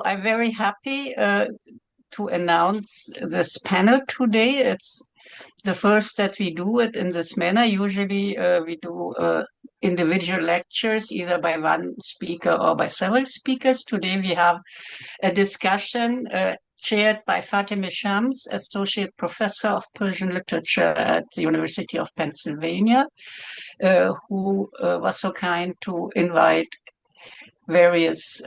I'm very happy to announce this panel today. It's the first that we do it in this manner. Usually we do individual lectures, either by one speaker or by several speakers. Today we have a discussion chaired by Fatemeh Shams, Associate Professor of Persian Literature at the University of Pennsylvania, who was so kind to invite various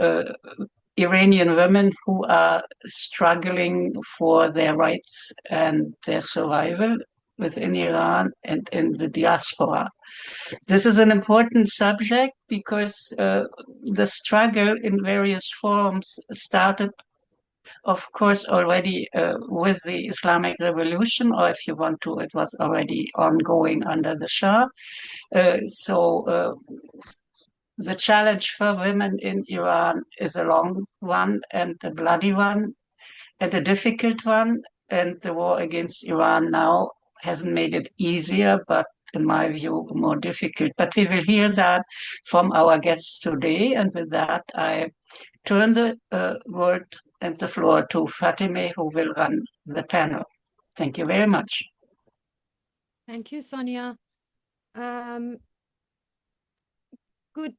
Iranian women who are struggling for their rights and their survival within Iran and in the diaspora. This is an important subject because the struggle in various forms started, of course, already with the Islamic Revolution, or if you want to, it was already ongoing under the Shah. The challenge for women in Iran is a long one and a bloody one and a difficult one. And the war against Iran now hasn't made it easier, but in my view, more difficult. But we will hear that from our guests today. And with that, I turn the word and the floor to Fatemeh, who will run the panel. Thank you very much. Thank you, Sonia. Good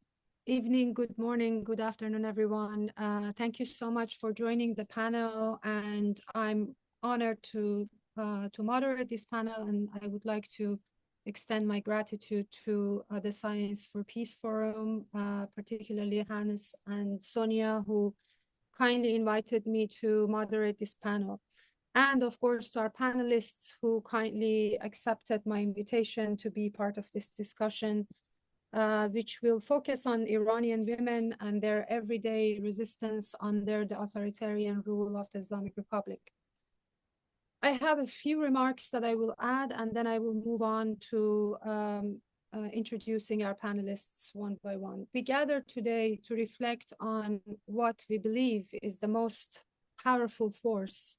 evening, good morning, good afternoon, everyone. Thank you so much for joining the panel, and I'm honored to moderate this panel, and I would like to extend my gratitude to the Scinece4Peace Forum, particularly Hannes and Sonia, who kindly invited me to moderate this panel. And of course, to our panelists who kindly accepted my invitation to be part of this discussion, which will focus on Iranian women and their everyday resistance under the authoritarian rule of the Islamic Republic. I have a few remarks that I will add, and then I will move on to introducing our panelists one by one. We gathered today to reflect on what we believe is the most powerful force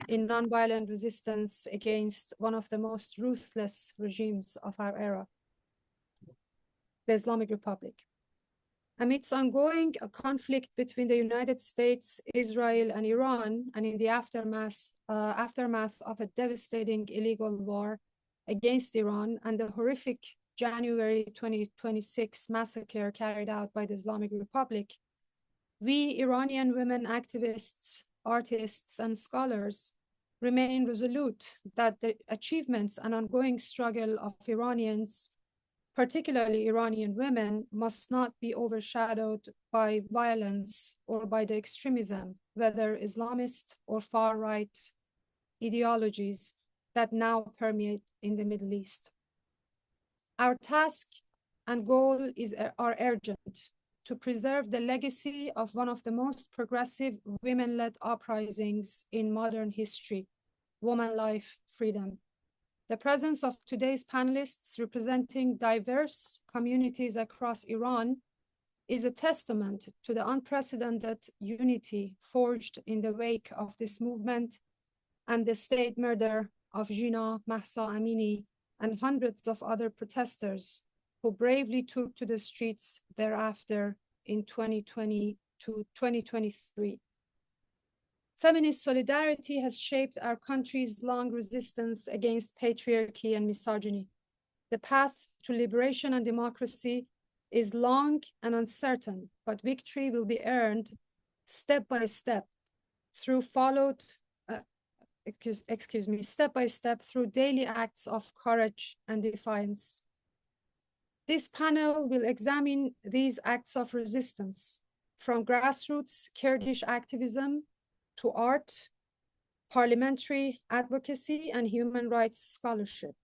in nonviolent resistance against one of the most ruthless regimes of our era, the Islamic Republic. Amidst ongoing conflict between the United States, Israel, and Iran, and in the aftermath of a devastating illegal war against Iran and the horrific January 2026 massacre carried out by the Islamic Republic, we Iranian women activists, artists, and scholars remain resolute that the achievements and ongoing struggle of Iranians, particularly Iranian women, must not be overshadowed by violence or by the extremism, whether Islamist or far-right ideologies that now permeate in the Middle East. Our task and goal are urgent: to preserve the legacy of one of the most progressive women-led uprisings in modern history, woman life, freedom. The presence of today's panelists representing diverse communities across Iran is a testament to the unprecedented unity forged in the wake of this movement and the state murder of Jina Mahsa Amini and hundreds of other protesters who bravely took to the streets thereafter in 2020 to 2023. Feminist solidarity has shaped our country's long resistance against patriarchy and misogyny. The path to liberation and democracy is long and uncertain, but victory will be earned step by step through through daily acts of courage and defiance. This panel will examine these acts of resistance, from grassroots Kurdish activism to art, parliamentary advocacy, and human rights scholarship.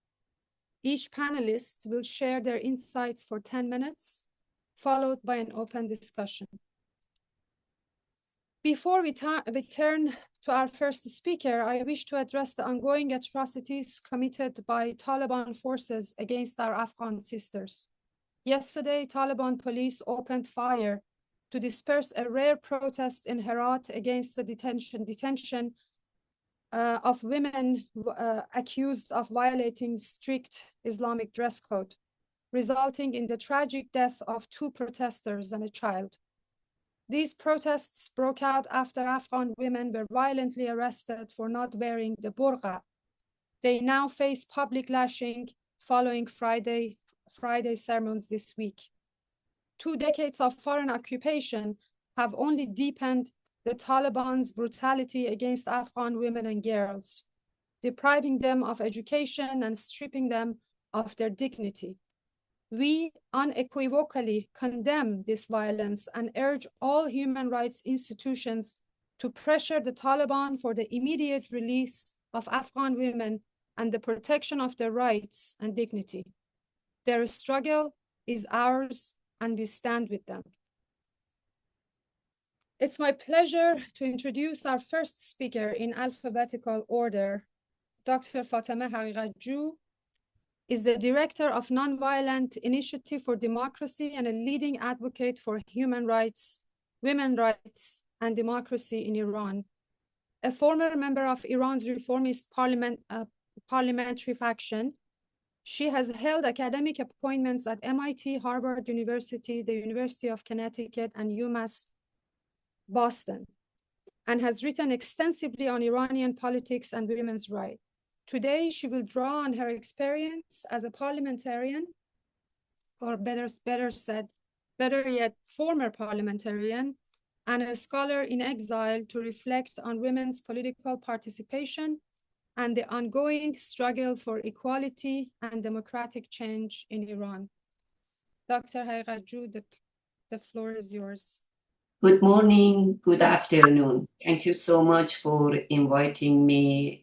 Each panelist will share their insights for 10 minutes, followed by an open discussion. Before we turn to our first speaker, I wish to address the ongoing atrocities committed by Taliban forces against our Afghan sisters. Yesterday, Taliban police opened fire to disperse a rare protest in Herat against the detention of women accused of violating strict Islamic dress code, resulting in the tragic death of 2 protesters and a child. These protests broke out after Afghan women were violently arrested for not wearing the burqa. They now face public lashing following Friday sermons this week. 2 decades of foreign occupation have only deepened the Taliban's brutality against Afghan women and girls, depriving them of education and stripping them of their dignity. We unequivocally condemn this violence and urge all human rights institutions to pressure the Taliban for the immediate release of Afghan women and the protection of their rights and dignity. Their struggle is ours, and we stand with them. It's my pleasure to introduce our first speaker in alphabetical order. Dr. Fatemeh Haqiqatjou is the director of Nonviolent Initiative for Democracy and a leading advocate for human rights, women's rights, and democracy in Iran. A former member of Iran's reformist parliamentary faction, she has held academic appointments at MIT, Harvard University, the University of Connecticut, and UMass Boston, and has written extensively on Iranian politics and women's rights. Today, she will draw on her experience as a parliamentarian, or better yet, former parliamentarian, and a scholar in exile to reflect on women's political participation and the ongoing struggle for equality and democratic change in Iran. Dr. Haqiqatjou, the floor is yours. Good morning, good afternoon. Thank you so much for inviting me,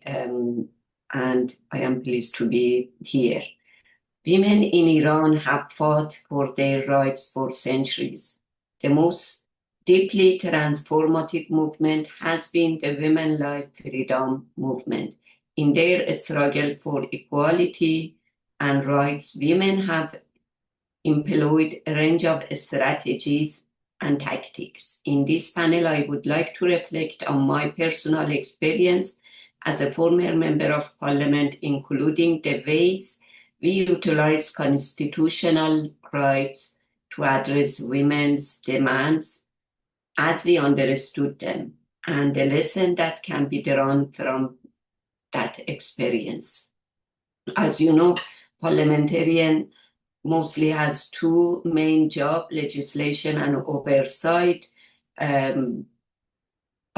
and I am pleased to be here. Women in Iran have fought for their rights for centuries. The most deeply transformative movement has been the Women Life Freedom movement. In their struggle for equality and rights, women have employed a range of strategies and tactics. In this panel, I would like to reflect on my personal experience as a former member of parliament, including the ways we utilize constitutional rights to address women's demands as we understood them, and the lesson that can be drawn from that experience. As you know, parliamentarian mostly has two main jobs, legislation and oversight.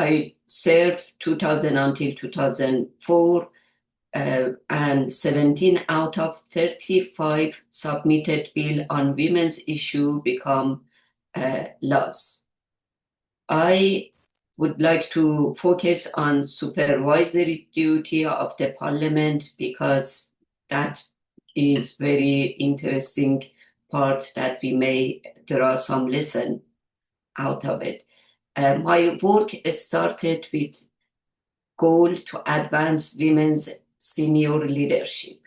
I served 2000 until 2004, and 17 out of 35 submitted bill on women's issue become laws. I would like to focus on supervisory duty of the parliament because that is very interesting part that we may draw some lesson out of it. My work started with goal to advance women's senior leadership.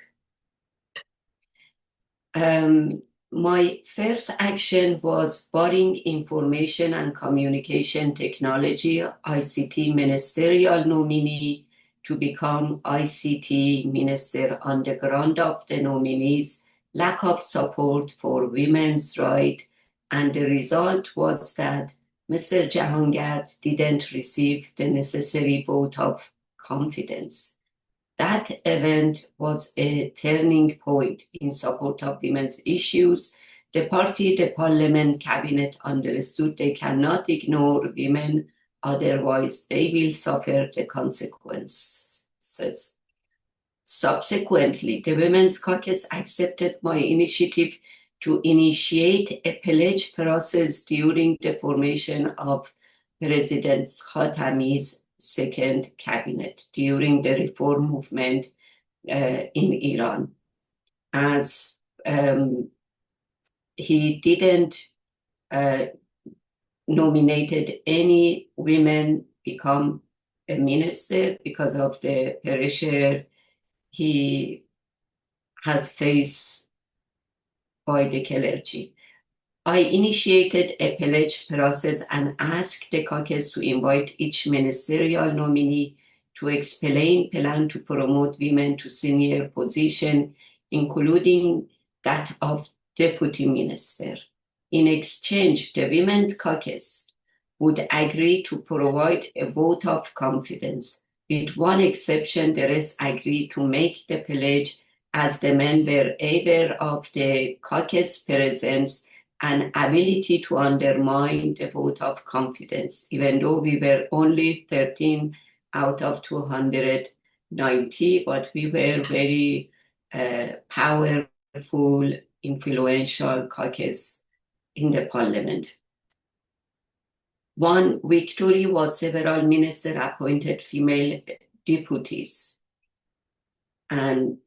My first action was barring information and communication technology, ICT ministerial nominee, to become ICT minister on the ground of the nominees' lack of support for women's rights, and the result was that Mr. Jahangard didn't receive the necessary vote of confidence. That event was a turning point in support of women's issues. The party, the parliament, cabinet understood they cannot ignore women, otherwise they will suffer the consequences. Subsequently, the Women's Caucus accepted my initiative to initiate a pledge process during the formation of President Khatami's second cabinet during the reform movement in Iran. As he didn't nominated any women become a minister because of the pressure he has faced by the clergy. I initiated a pledge process and asked the caucus to invite each ministerial nominee to explain plan to promote women to senior position, including that of deputy minister. In exchange, the Women's Caucus would agree to provide a vote of confidence. With one exception, the rest agreed to make the pledge, as the men were aware of the caucus presence and ability to undermine the vote of confidence, even though we were only 13 out of 290, but we were very powerful, influential caucus in the parliament. One victory was several minister appointed female deputies and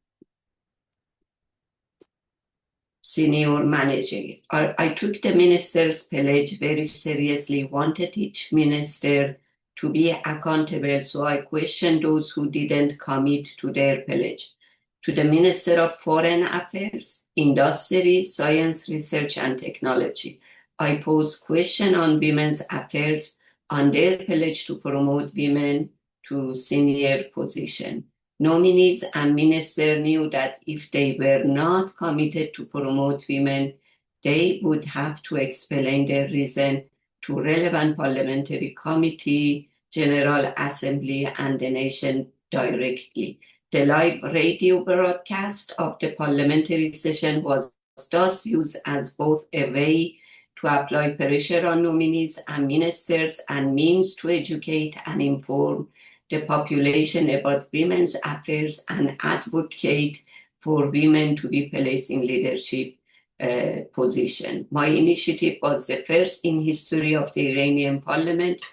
senior manager. I took the minister's pledge very seriously, wanted each minister to be accountable, so I questioned those who didn't commit to their pledge. To the Minister of Foreign Affairs, Industry, Science, Research and Technology, I posed question on women's affairs on their pledge to promote women to senior position. Nominees and ministers knew that if they were not committed to promote women, they would have to explain their reason to relevant parliamentary committee, General Assembly, and the nation directly. The live radio broadcast of the parliamentary session was thus used as both a way to apply pressure on nominees and ministers and means to educate and inform the population about women's affairs and advocate for women to be placed in leadership position. My initiative was the first in history of the Iranian parliament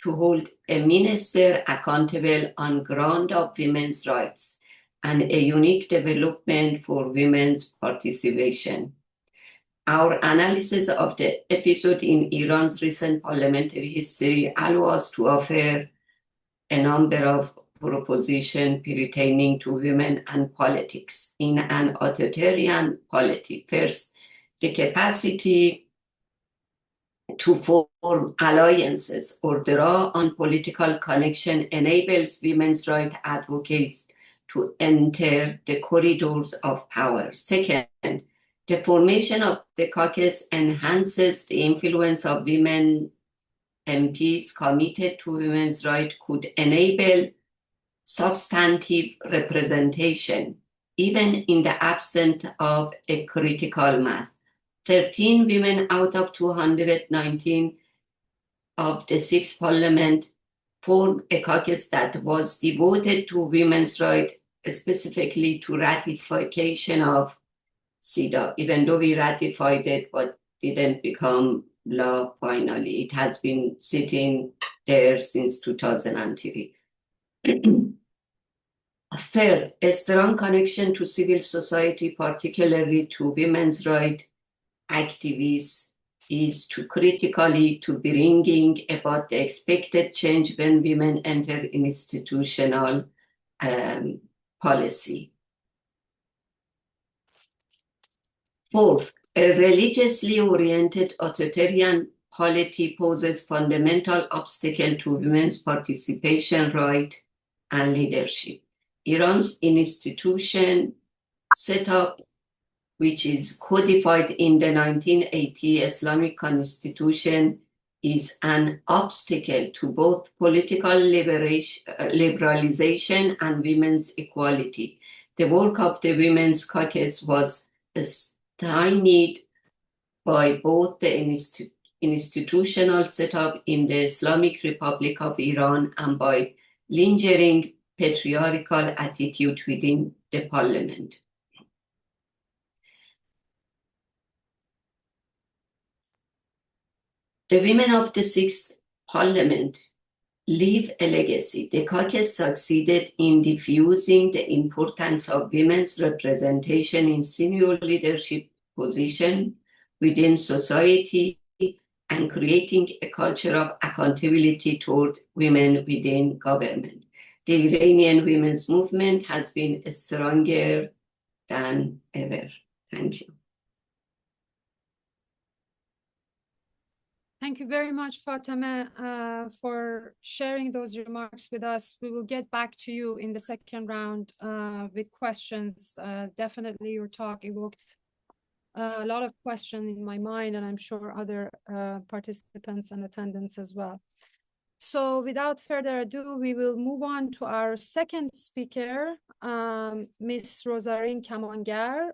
to hold a minister accountable on ground of women's rights, and a unique development for women's participation. Our analysis of the episode in Iran's recent parliamentary history allows us to offer a number of propositions pertaining to women and politics in an authoritarian polity. First, the capacity to form alliances or draw on political connection enables women's rights advocates to enter the corridors of power. Second, the formation of the caucus enhances the influence of women MPs committed to women's rights, could enable substantive representation, even in the absence of a critical mass. 13 women out of 219 of the 6th parliament formed a caucus that was devoted to women's rights, specifically to ratification of CEDAW, even though we ratified it, but didn't become law finally. It has been sitting there since 2003. Third, a strong connection to civil society, particularly to women's rights activists, is to critically to bringing about the expected change when women enter institutional policy. Fourth, a religiously oriented authoritarian polity poses fundamental obstacle to women's participation, right, and leadership. Iran's institution setup, which is codified in the 1980 Islamic Constitution, is an obstacle to both political liberalization and women's equality. The work of the Women's Caucus was stymied by both the institutional setup in the Islamic Republic of Iran and by lingering patriarchal attitude within the parliament. The women of the 6th parliament leave a legacy. The caucus succeeded in diffusing the importance of women's representation in senior leadership positions within society and creating a culture of accountability toward women within government. The Iranian women's movement has been stronger than ever. Thank you. Thank you very much, Fatima, for sharing those remarks with us. We will get back to you in the second round with questions. Definitely your talk evoked a lot of questions in my mind, and I'm sure other participants and attendants as well. So without further ado, we will move on to our second speaker, Ms. Rosarine Kamangar.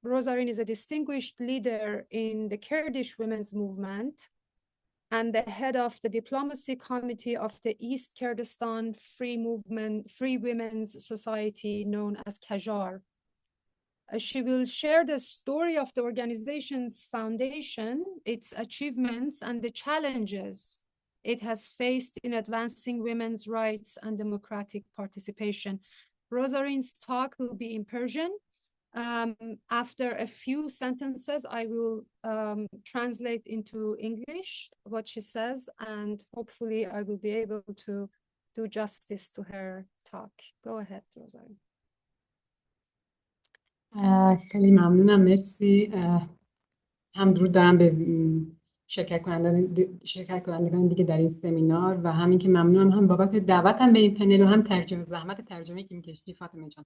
Rosarine is a distinguished leader in the Kurdish women's movement and the head of the diplomacy committee of the East Kurdistan Free Women's Society, known as Qajar. She will share the story of the organization's foundation, its achievements, and the challenges it has faced in advancing women's rights and democratic participation. Rosarine's talk will be in Persian. After a few sentences, I will translate into English what she says, and hopefully I will be able to do justice to her talk. Go ahead, Rosarine. خیلی ممنونم. مرسی. هم درود دارم به شرکت کنندگان دیگه در این سمینار و همین که ممنونم هم بابت دعوتم به این پنل و هم زحمت ترجمه که می‌کشیدی فاطمه جان.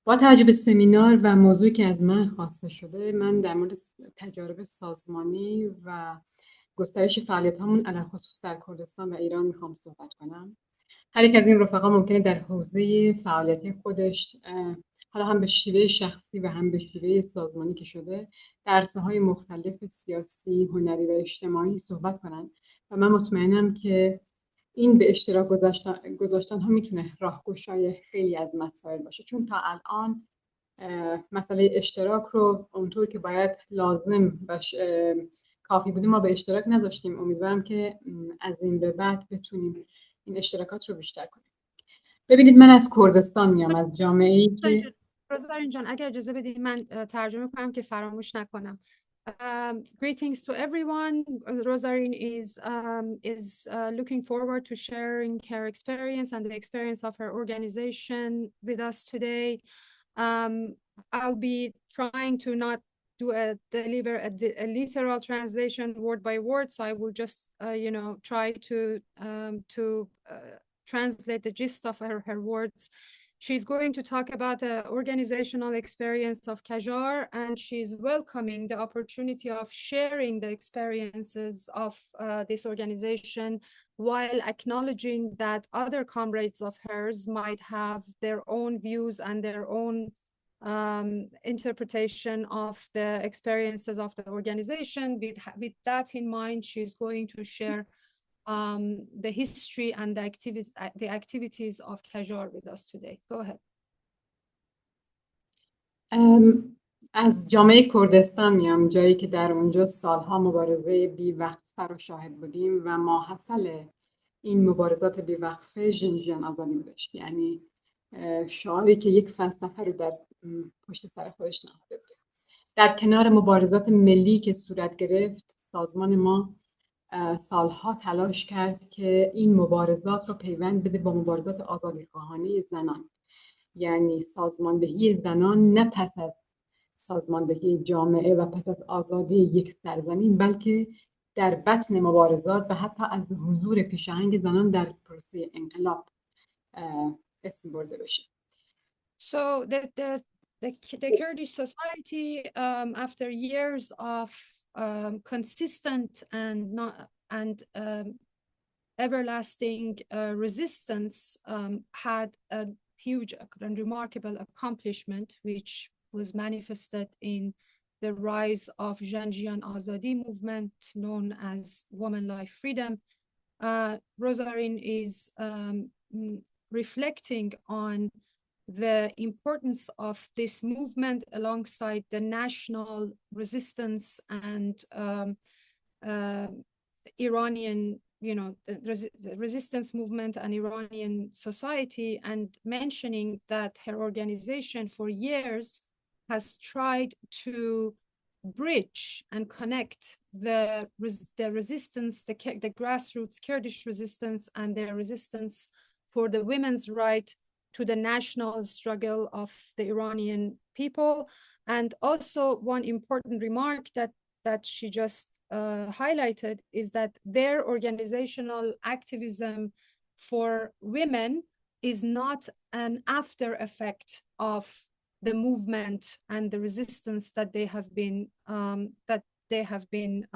با توجه به سمینار و موضوعی که از من خواسته شده، من در مورد تجارب سازمانی و گسترش فعالیت‌هامون علی خصوص در کردستان و ایران میخوام صحبت کنم. هر یک از این رفقا ممکنه در حوزه فعالیتی خودش، حالا هم به شیوه شخصی و هم به شیوه سازمانی که شده، در عرصه‌های مختلف سیاسی، هنری و اجتماعی صحبت کنن و من مطمئنم که این به اشتراک گذاشتن ها میتونه راهگشای خیلی از مسائل باشه، چون تا الان مسئله اشتراک رو اونطور که باید لازم و کافی بودیم ما به اشتراک نذاشتیم. امیدوارم که از این به بعد بتونیم این اشتراکات رو بیشتر کنیم. ببینید، من از کردستان میام، از جامعه‌ای که رضا جان اگر اجازه بدید من ترجمه کنم که فراموش نکنم. Greetings to everyone. Rosarine is looking forward to sharing her experience and the experience of her organization with us today. I'll be trying to not deliver a literal translation word by word, so I will just try to translate the gist of her words. She's going to talk about the organizational experience of Qajar, and she's welcoming the opportunity of sharing the experiences of this organization while acknowledging that other comrades of hers might have their own views and their own interpretation of the experiences of the organization. With that in mind, she's going to share the history and the activities of Qajar with us today. Go ahead. از جامعه کردستان میام، جایی که در اونجا سالها مبارزه بی‌وقفه رو شاهد بودیم و ماحصل این مبارزات بی‌وقفه ژنژان آزادی بودش، یعنی شعاری که یک فلسفه رو در پشت سر خودش نهاده بود. در کنار مبارزات ملی که صورت گرفت، سازمان ما سالها تلاش کرد که این مبارزات رو پیوند بده با مبارزات آزادیخواهانه زنان، یعنی سازماندهی زنان نه پس از سازماندهی جامعه و پس از آزادی یک سرزمین، بلکه در بطن مبارزات و حتی از حضور پیشاهنگ زنان در پروسه انقلاب اسم برده بشه. So the Kurdish society, after years of consistent and everlasting resistance, had a huge and remarkable accomplishment, which was manifested in the rise of Janjian Azadi movement, known as Women Life Freedom. Rosarine is reflecting on the importance of this movement alongside the national resistance and Iranian, the resistance movement and Iranian society, and mentioning that her organization for years has tried to bridge and connect the resistance, the grassroots Kurdish resistance and their resistance for the women's right to the national struggle of the Iranian people. And also one important remark that she just highlighted is that their organizational activism for women is not an after effect of the movement and the resistance that they have been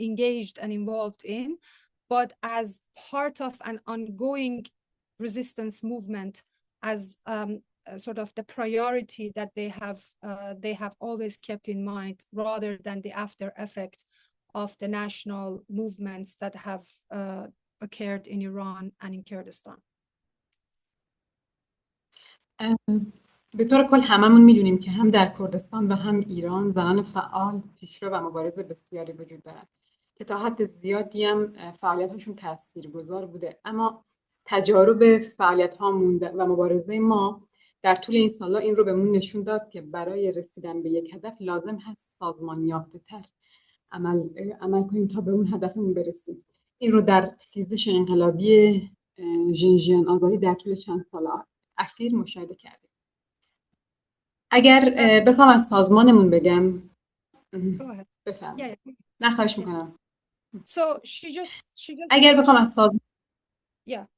engaged and involved in, but as part of an ongoing resistance movement, as sort of the priority that they have always kept in mind, rather than the after effect of the national movements that have occurred in Iran and in Kurdistan. به طور کل هممون میدونیم که هم در کردستان و هم ایران زنان فعال، پیشرو و مبارز بسیاری وجود دارند که تا حد زیادی هم فعالیت‌هاشون تاثیرگذار بوده، اما تجارب فعالیت‌هامون و مبارزه ما در طول این سال‌ها این رو بهمون نشون داد که برای رسیدن به یک هدف لازم هست سازمان یافته‌تر عمل کنیم تا به اون هدفمون برسیم. این رو در خیزش انقلابی ژنژیان آزادی در طول چند سال اخیر مشاهده کردیم. اگر بخوام از سازمانمون بگم، بفهم. نه خواهش میکنم. So she just اگر بخوام از سازمان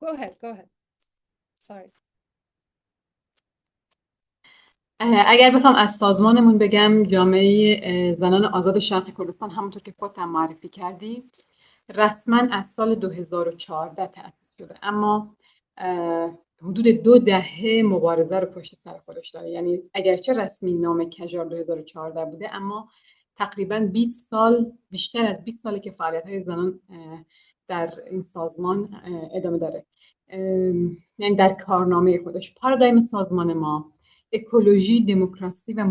go ahead. Sorry. اگر بخوام از سازمانمون بگم، جامعه زنان آزاد شرق کردستان، همونطور که خودت معرفی کردی، رسما از سال 2014 تأسیس شده، اما حدود 2 دهه مبارزه رو پشت سر خودش داره. یعنی اگرچه رسمی نام کجار 2014 بوده، اما تقریباً 20 سال، بیشتر از 20 ساله که فعالیت‌های زنان در این سازمان ادامه داره. یعنی در کارنامه خودش پارادایم سازمان ما اکولوژی، دموکراسی و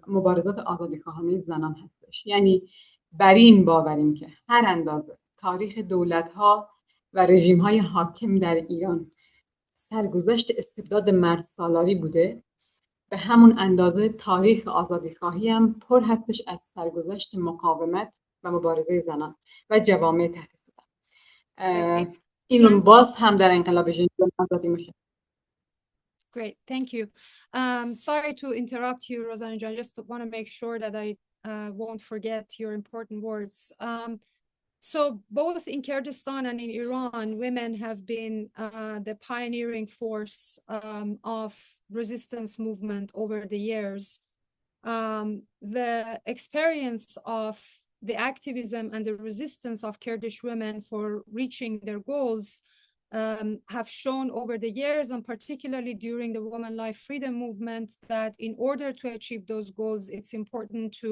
مبارزات آزادیخواهانه زنان هستش. یعنی بر این باوریم که هر اندازه تاریخ دولت‌ها و رژیم‌های حاکم در ایران سرگذشت استبداد مردسالاری بوده، به همون اندازه تاریخ آزادیخواهی هم پر هستش از سرگذشت مقاومت و مبارزه زنان و جوامع تحت ستم. این رو باز هم در انقلاب ژنژیان آزادی میشه. Great, thank you. Sorry to interrupt you, Rosanna. I just want to make sure that I won't forget your important words. So both in Kurdistan and in Iran, women have been the pioneering force of resistance movement over the years. The experience of the activism and the resistance of Kurdish women for reaching their goals have shown over the years, and particularly during the Women Life Freedom movement, that in order to achieve those goals, it's important to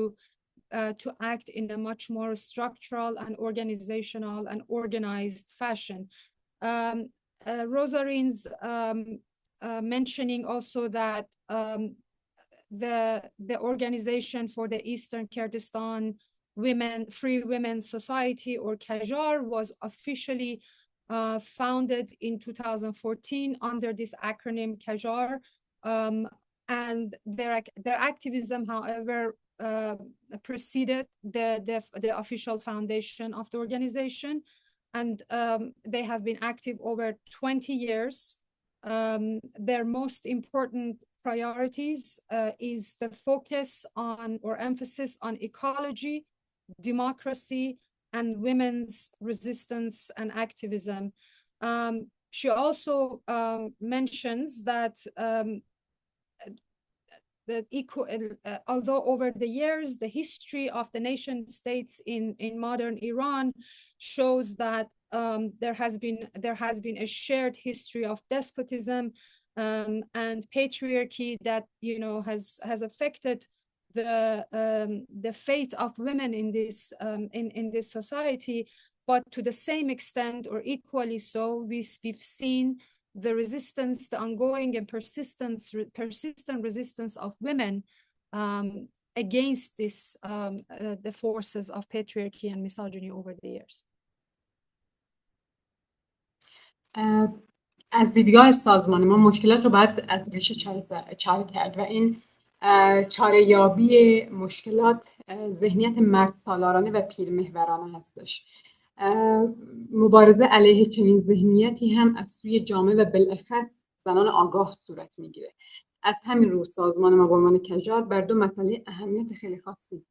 act in a much more structural and organizational and organized fashion. Rosarine's mentioning also that the organization for the Eastern Kurdistan Free Women's Society, or Kajar, was officially founded in 2014 under this acronym Kajar, and their activism, however, preceded the official foundation of the organization, and they have been active over 20 years. Their most important priorities is the focus on, or emphasis on, ecology, democracy, and women's resistance and activism. She also mentions that although over the years the history of the nation states in modern Iran shows that there has been a shared history of despotism and patriarchy that has affected the fate of women in this society, but to the same extent or equally so, we've seen the resistance, the ongoing and persistent resistance of women against the forces of patriarchy and misogyny over the years. از دیدگاه سازمان ما مشکلات رو باید از ریشه چاره کرد و این چاره‌یابی مشکلات ذهنیت مردسالارانه و پیرمحورانه هستش. مبارزه علیه چنین ذهنیتی هم از سوی جامعه و بالاخص زنان آگاه صورت میگیره. از همین رو سازمان ما با عنوان کجار بر 2 مسئله اهمیت خیلی خاصی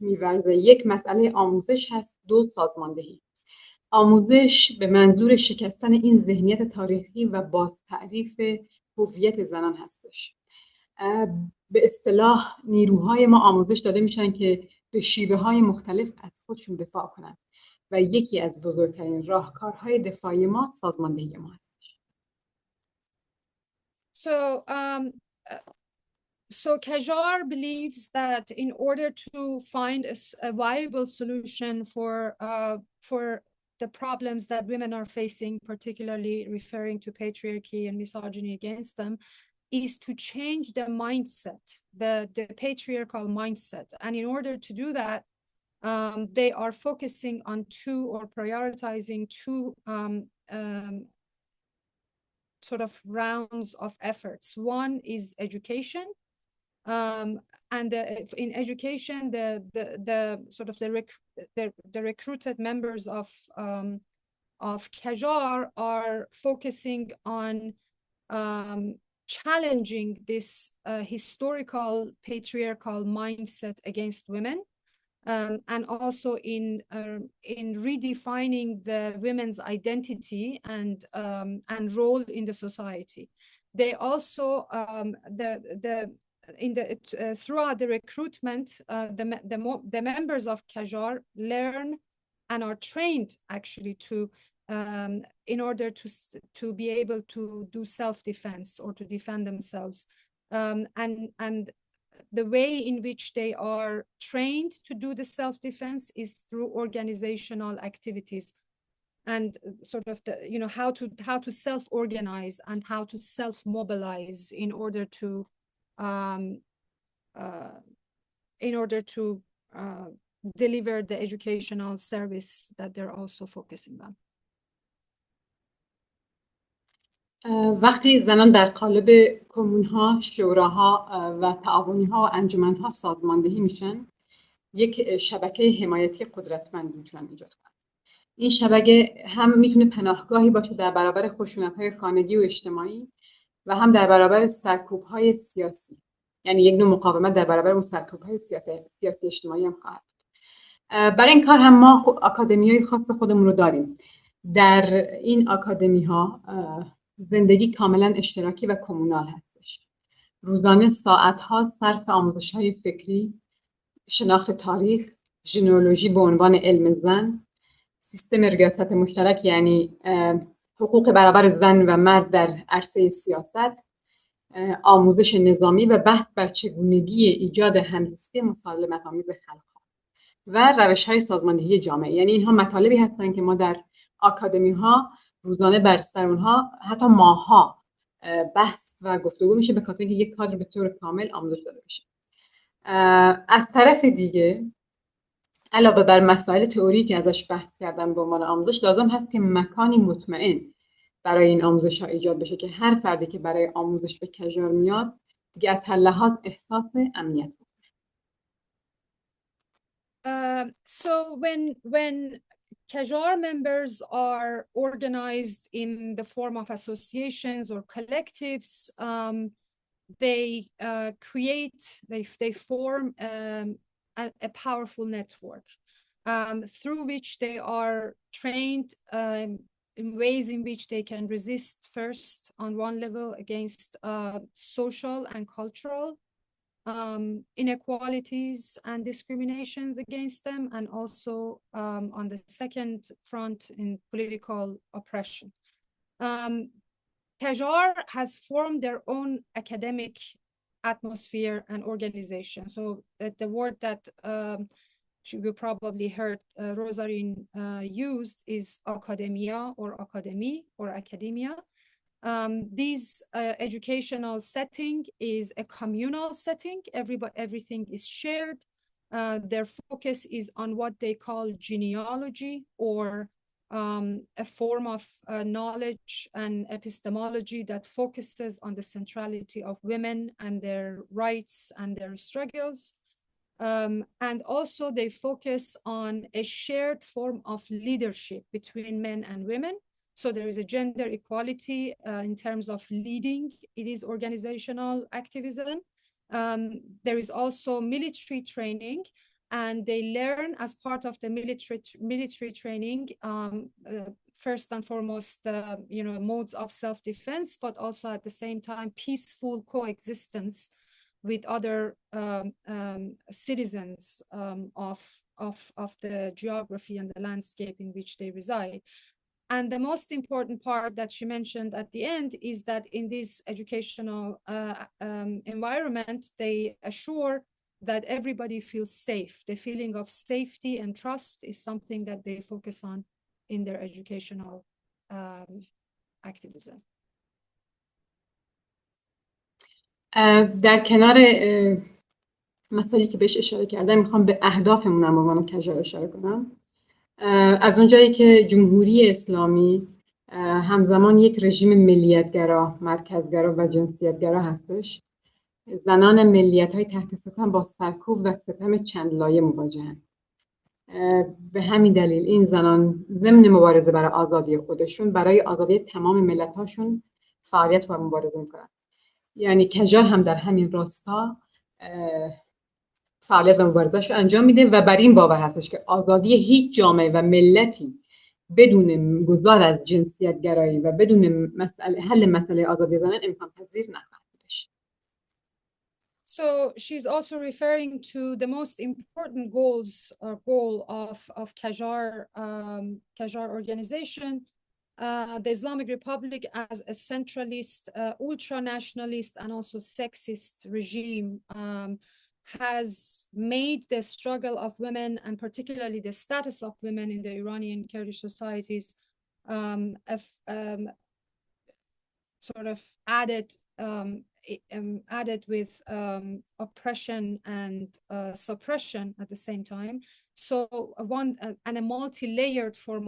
می‌ورزه. یک مسئله آموزش هست، 2 سازماندهی. آموزش به منظور شکستن این ذهنیت تاریخی و باز تعریف هویت زنان هستش. به اصطلاح نیروهای ما آموزش داده میشن که به شیوه‌های مختلف از خودشون دفاع کنن و یکی از بزرگترین راهکارهای دفاعی ما سازماندهی ما هست. So Kajar believes that in order to find a viable solution for the problems that women are facing, particularly referring to patriarchy and misogyny against them, is to change the mindset, the patriarchal mindset. And in order to do that, they are focusing on two or prioritizing two sort of rounds of efforts. One is education, and in education, the sort of the recruited members of Kajar are focusing on challenging this historical patriarchal mindset against women, and also in redefining the women's identity and role in the society. They also throughout the recruitment, the members of Kajar learn and are trained actually to in order to be able to do self-defense or to defend themselves, and the way in which they are trained to do the self-defense is through organizational activities and sort of the, you know, how to self-organize and how to self-mobilize in order to deliver the educational service that they're also focusing on. وقتی زنان در قالب کمون‌ها، شوراها و تعاونی‌ها و انجمن‌ها سازماندهی میشن، یک شبکه حمایتی قدرتمند میتونن ایجاد کنن. این شبکه هم میتونه پناهگاهی باشه در برابر خشونت‌های خانگی و اجتماعی و هم در برابر سرکوب‌های سیاسی. یعنی یک نوع مقاومت در برابر اون سرکوب‌های سیاسی اجتماعی هم خواهد. برای این کار هم ما آکادمی‌های خاص خودمون رو داریم. در این آکادمی‌ها زندگی کاملا اشتراکی و کمونال هستش. روزانه ساعت‌ها صرف آموزش‌های فکری، شناخت تاریخ، ژنئولوژی به عنوان علم زن، سیستم ریاست مشترک یعنی حقوق برابر زن و مرد در عرصه سیاست، آموزش نظامی و بحث بر چگونگی ایجاد همزیستی مسالمت‌آمیز خلق‌ها و روش‌های سازماندهی جامعه. یعنی اینها مطالبی هستند که ما در آکادمی‌ها روزانه بر سر اونها حتی ماه‌ها بحث و گفتگو میشه به خاطر اینکه یک کادر به طور کامل آموزش داده بشه. از طرف دیگه علاوه بر مسائل تئوری که ازش بحث کردم به عنوان آموزش، لازم هست که مکانی مطمئن برای این آموزش‌ها ایجاد بشه که هر فردی که برای آموزش به کجار میاد دیگه از هر لحاظ احساس امنیت کنه. So when Kajar members are organized in the form of associations or collectives, they form a powerful network through which they are trained in ways in which they can resist first on one level against social and cultural inequalities and discriminations against them, and also on the second front in political oppression. Kajar has formed their own academic atmosphere and organization. So the word that you probably heard Rosalind used is academia or academy or academia. This educational setting is a communal setting. Everything is shared. Their focus is on what they call genealogy, or a form of knowledge and epistemology that focuses on the centrality of women and their rights and their struggles. And also they focus on a shared form of leadership between men and women. So there is a gender equality in terms of leading. It is organizational activism. There is also military training, and they learn as part of the military training, first and foremost, modes of self-defense, but also at the same time, peaceful coexistence with other citizens of the geography and the landscape in which they reside. And the most important part that she mentioned at the end is that in this educational environment, they assure that everybody feels safe. The feeling of safety and trust is something that they focus on in their educational activism. در کنار مسائلی که بهش اشاره کردم میخوام به اهدافمون هم به عنوان کژار اشاره کنم. از اونجایی که جمهوری اسلامی همزمان یک رژیم ملیتگرا، مرکزگرا و جنسیتگرا هستش، زنان ملیت‌های تحت ستم با سرکوب و ستم چند لایه مواجهن. به همین دلیل این زنان ضمن مبارزه برای آزادی خودشون برای آزادی تمام ملت‌هاشون فعالیت و مبارزه میکنن. یعنی کژار هم در همین راستا فعالیت و مبارزه‌اش انجام میده و بر این باور هستش که آزادی هیچ جامعه و ملتی بدون گذار از جنسیت گرایی و بدون حل مسئله آزادی زنان امکان پذیر نخواهد بودش. So she's also referring to the most important goal of Qajar organization, the Islamic Republic as a centralist, ultra-nationalist and also sexist regime has made the struggle of women and particularly the status of women in the Iranian Kurdish societies sort of added with oppression and suppression at the same time. So a multi-layered form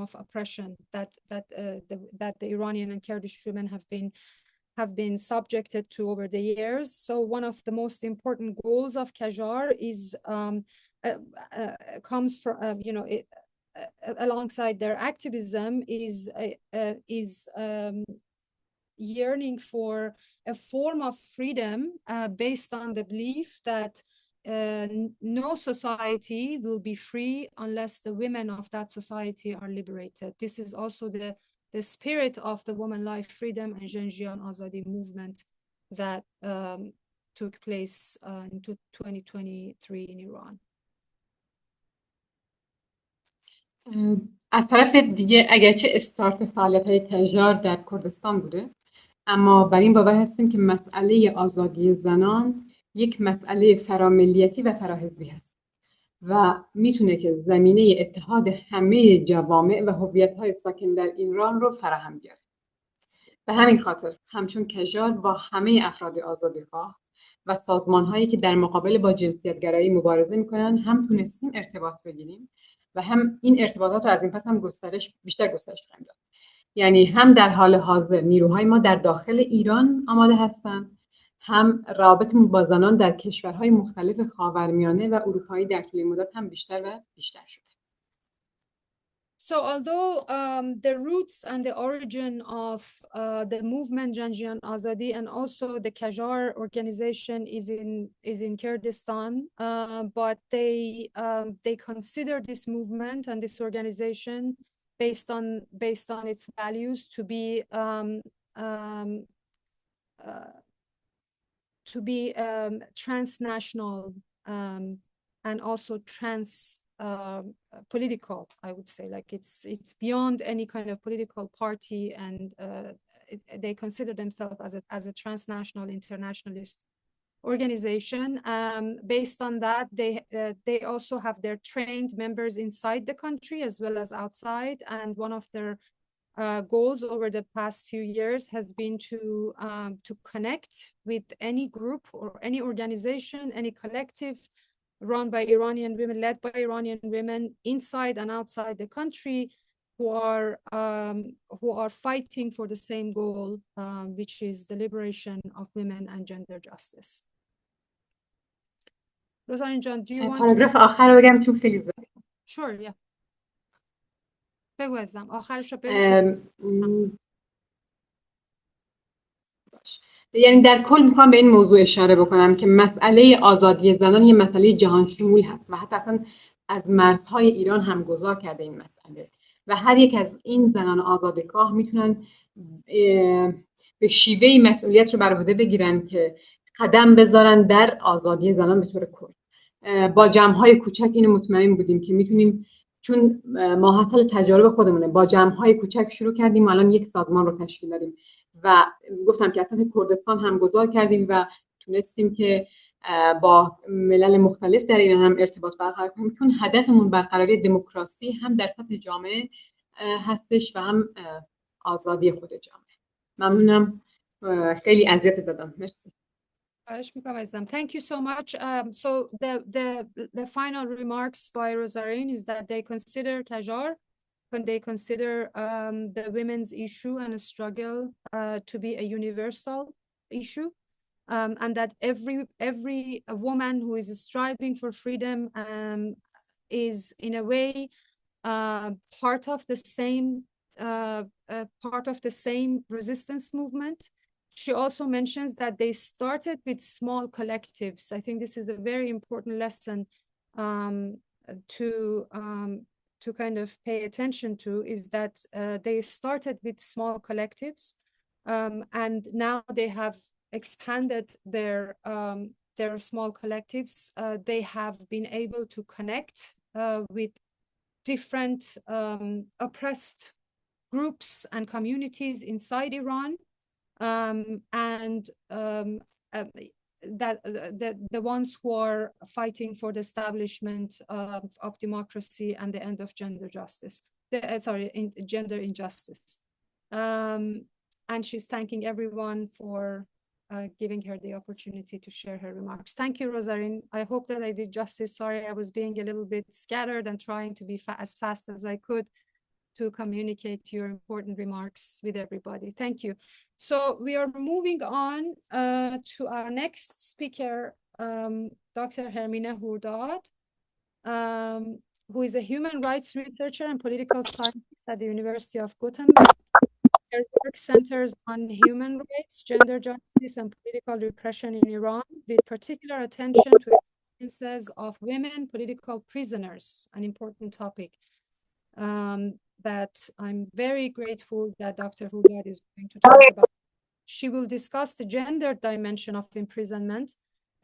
of oppression that the Iranian and Kurdish women have been subjected to over the years. So one of the most important goals of Qajar is comes from alongside their activism is yearning for a form of freedom based on the belief that no society will be free unless the women of that society are liberated. This is also the spirit of the Women Life Freedom and Janjian Azadi movement that took place in 2023 in Iran. از طرف دیگه اگرچه استارت فعالیت‌های کژار در کردستان بوده، اما بر این باور هستیم که مسئله آزادی زنان یک مسئله فراملیتی و فراحزبی هست و میتونه که زمینه اتحاد همه جوامع و هویت‌های ساکن در ایران رو فراهم بیاره. به همین خاطر همچون کژار با همه افراد آزادیخواه و سازمان‌هایی که در مقابل با جنسیت‌گرایی مبارزه می‌کنن هم تونستیم ارتباط بگیریم و هم این ارتباطات رو از این پس هم بیشتر گسترش خواهیم داد. یعنی هم در حال حاضر نیروهای ما در داخل ایران آماده هستند، هم روابطمون با زنان در کشورهای مختلف خاورمیانه و اروپایی در طول مدت هم بیشتر و بیشتر شده. So although the roots and the origin of the movement Janjian Azadi and also the Qajar organization is in Kurdistan, but they consider this movement and this organization based on its values to be transnational and also political, I would say. Like it's beyond any kind of political party, and they consider themselves as a transnational internationalist organization. Based on that, they also have their trained members inside the country as well as outside, and one of their goals over the past few years has been to connect with any group or any organization, any collective run by Iranian women, led by Iranian women inside and outside the country, who are fighting for the same goal, which is the liberation of women and gender justice. Rosarin John, do you want پاراگراف آخر رو بگم چون خیلی زیاده. Sure, yeah. بگو ازم آخرش رو بگو. یعنی در کل میخوام به این موضوع اشاره بکنم که مسئله آزادی زنان یه مسئله جهان شمول هست و حتی اصلا از مرزهای ایران هم گذار کرده این مسئله و هر یک از این زنان آزادیخواه میتونن به شیوهی مسئولیت رو بر عهده بگیرن که قدم بذارن در آزادی زنان به طور کل. با جمع‌های کوچک اینو مطمئن بودیم که میتونیم، چون ماحصل تجارب خودمونه، با جمع‌های کوچک شروع کردیم و الان یک سازمان رو تشکیل دادیم و گفتم که اصلا کردستان هم گذار کردیم و تونستیم که با ملل مختلف در ایران هم ارتباط برقرار کنیم، چون هدفمون برقراری دموکراسی هم در سطح جامعه هستش و هم آزادی خود جامعه. ممنونم، خیلی اذیت دادم. مرسی. Thank you so much. So the final remarks by Rosarin is that they consider Tajar, when they consider the women's issue and struggle to be a universal issue, and that every woman who is striving for freedom is in a way part of the same resistance movement. She also mentions that they started with small collectives. I think this is a very important lesson to kind of pay attention to, is that they started with small collectives, and now they have expanded their small collectives. They have been able to connect with different oppressed groups and communities inside Iran. That the ones who are fighting for the establishment of democracy and the end of gender injustice. And she's thanking everyone for giving her the opportunity to share her remarks. Thank you, Rosarin. I hope that I did justice. Sorry, I was being a little bit scattered and trying to be as fast as I could to communicate your important remarks with everybody. Thank you. So we are moving on to our next speaker, Dr. Hermine Hurdad, who is a human rights researcher and political scientist at the University of Gothenburg. Her work centers on human rights, gender justice, and political repression in Iran, with particular attention to experiences of women political prisoners, an important topic that I'm very grateful that Dr. Hurdad is going to talk about. She will discuss the gender dimension of imprisonment,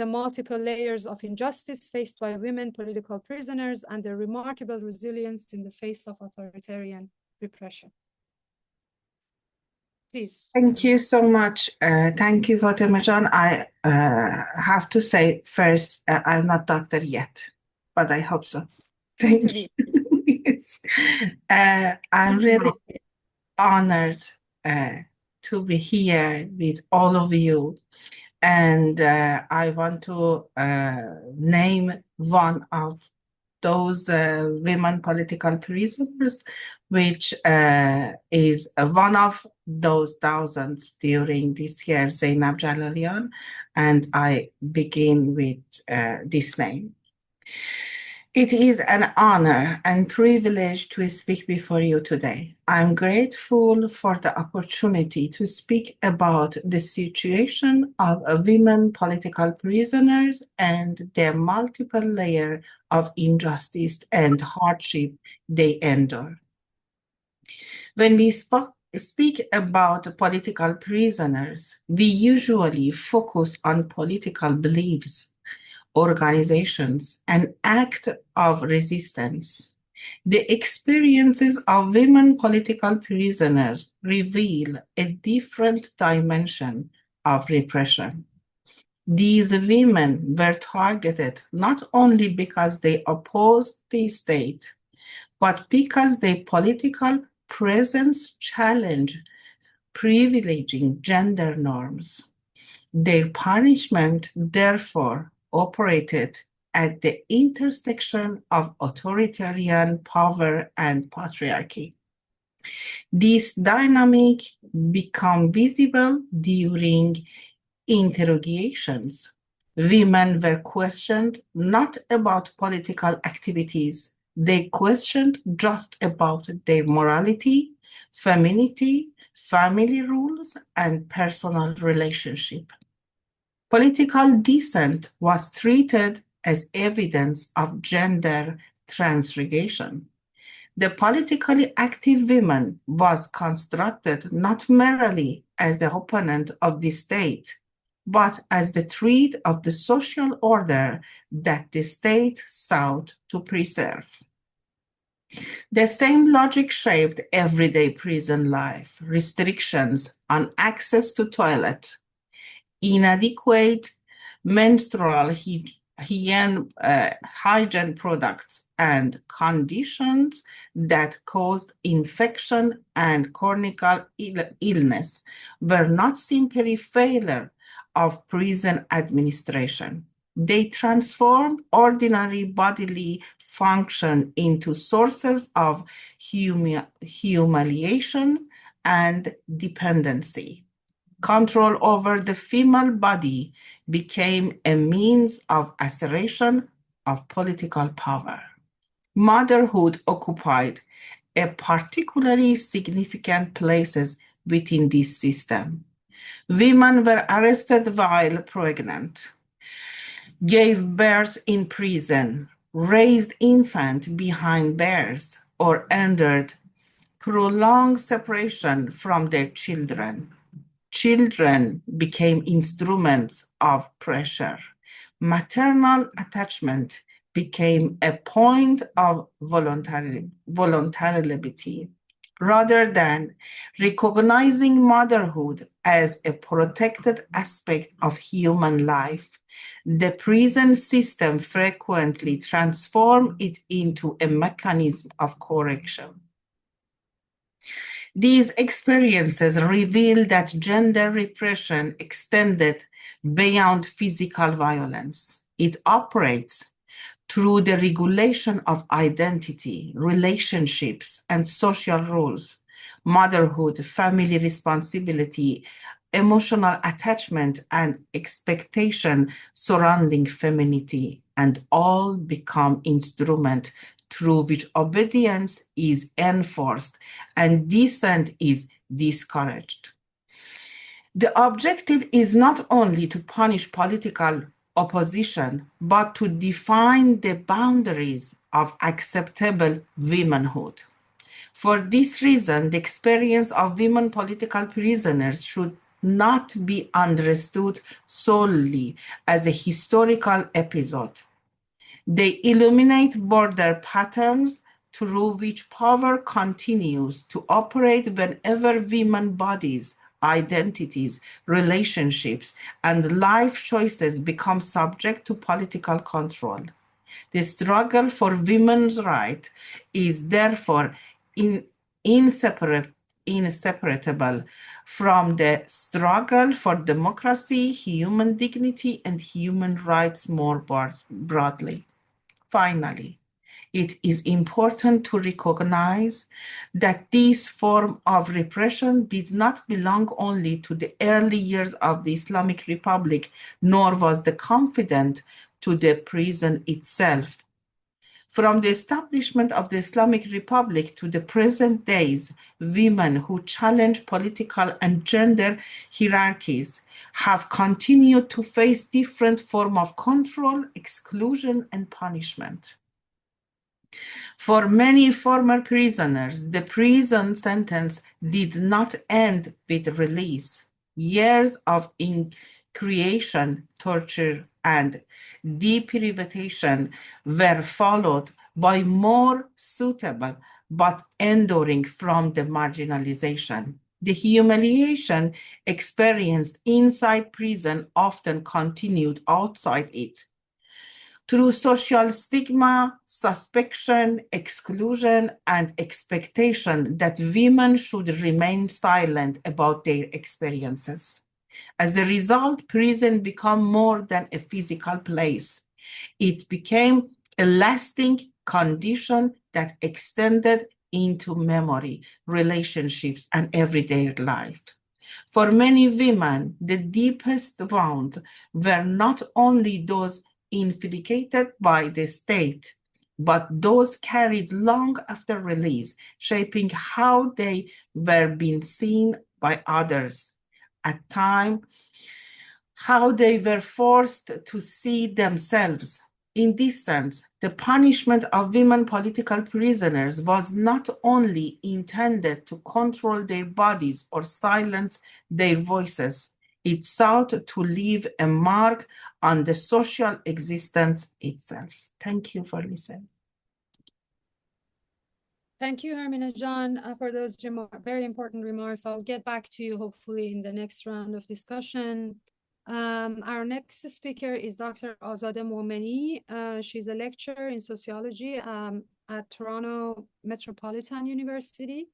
the multiple layers of injustice faced by women political prisoners, and their remarkable resilience in the face of authoritarian repression. Please. Thank you so much. Thank you, Fatima Jan. I have to say first, I'm not doctor yet, but I hope so. Thank you. Yes. I'm really honored to be here with all of you. And I want to name one of those women political prisoners, which is one of those thousands during this year, Zainab Jalalian, and I begin with this name. It is an honor and privilege to speak before you today. I'm grateful for the opportunity to speak about the situation of women political prisoners and their multiple layers of injustice and hardship they endure. When we speak about political prisoners, we usually focus on political beliefs, organizations, and acts of resistance. The experiences of women political prisoners reveal a different dimension of repression. These women were targeted not only because they opposed the state, but because their political presence challenged privileging gender norms. Their punishment, therefore, operated at the intersection of authoritarian power and patriarchy. This dynamic became visible during interrogations. Women were questioned not about political activities. They questioned just about their morality, femininity, family rules, and personal relationship. Political dissent was treated as evidence of gender transgression. The politically active woman was constructed not merely as the opponent of the state, but as the threat of the social order that the state sought to preserve. The same logic shaped everyday prison life: restrictions on access to toilet, inadequate menstrual hygiene products, and conditions that caused infection and chronic illness were not simply failure of prison administration. They transformed ordinary bodily function into sources of humiliation and dependency. Control over the female body became a means of assertion of political power. Motherhood occupied a particularly significant place within this system. Women were arrested while pregnant, gave birth in prison, raised infants behind bars, or endured prolonged separation from their children. Children became instruments of pressure. Maternal attachment became a point of vulnerability. Rather than recognizing motherhood as a protected aspect of human life, the prison system frequently transformed it into a mechanism of correction. These experiences reveal that gender repression extended beyond physical violence. It operates through the regulation of identity, relationships, and social rules, motherhood, family responsibility, emotional attachment, and expectation surrounding femininity, and all become instruments through which obedience is enforced and dissent is discouraged. The objective is not only to punish political opposition, but to define the boundaries of acceptable womanhood. For this reason, the experience of women political prisoners should not be understood solely as a historical episode. They illuminate broader patterns through which power continues to operate whenever women's bodies, identities, relationships, and life choices become subject to political control. The struggle for women's rights is therefore inseparable from the struggle for democracy, human dignity, and human rights more broadly. Finally, it is important to recognize that this form of repression did not belong only to the early years of the Islamic Republic, nor was the confined to the prison itself. From the establishment of the Islamic Republic to the present days, women who challenge political and gender hierarchies have continued to face different forms of control, exclusion, and punishment. For many former prisoners, the prison sentence did not end with release. Years of incarceration, torture, and deprivation were followed by more suitable but enduring from the marginalization. The humiliation experienced inside prison often continued outside it. Through social stigma, suspicion, exclusion, and expectation that women should remain silent about their experiences. As a result, prison became more than a physical place. It became a lasting condition that extended into memory, relationships, and everyday life. For many women, the deepest wounds were not only those inflicted by the state, but those carried long after release, shaping how they were being seen by others. At times, how they were forced to see themselves In this sense, the punishment of women political prisoners was not only intended to control their bodies or silence their voices, it sought to leave a mark on the social existence itself. Thank you for listening. Thank you, Hermina John, for those very important remarks. I'll get back to you hopefully in the next round of discussion. Our next speaker is Dr. Azadeh Moumeni. She's a lecturer in sociology at Toronto Metropolitan University.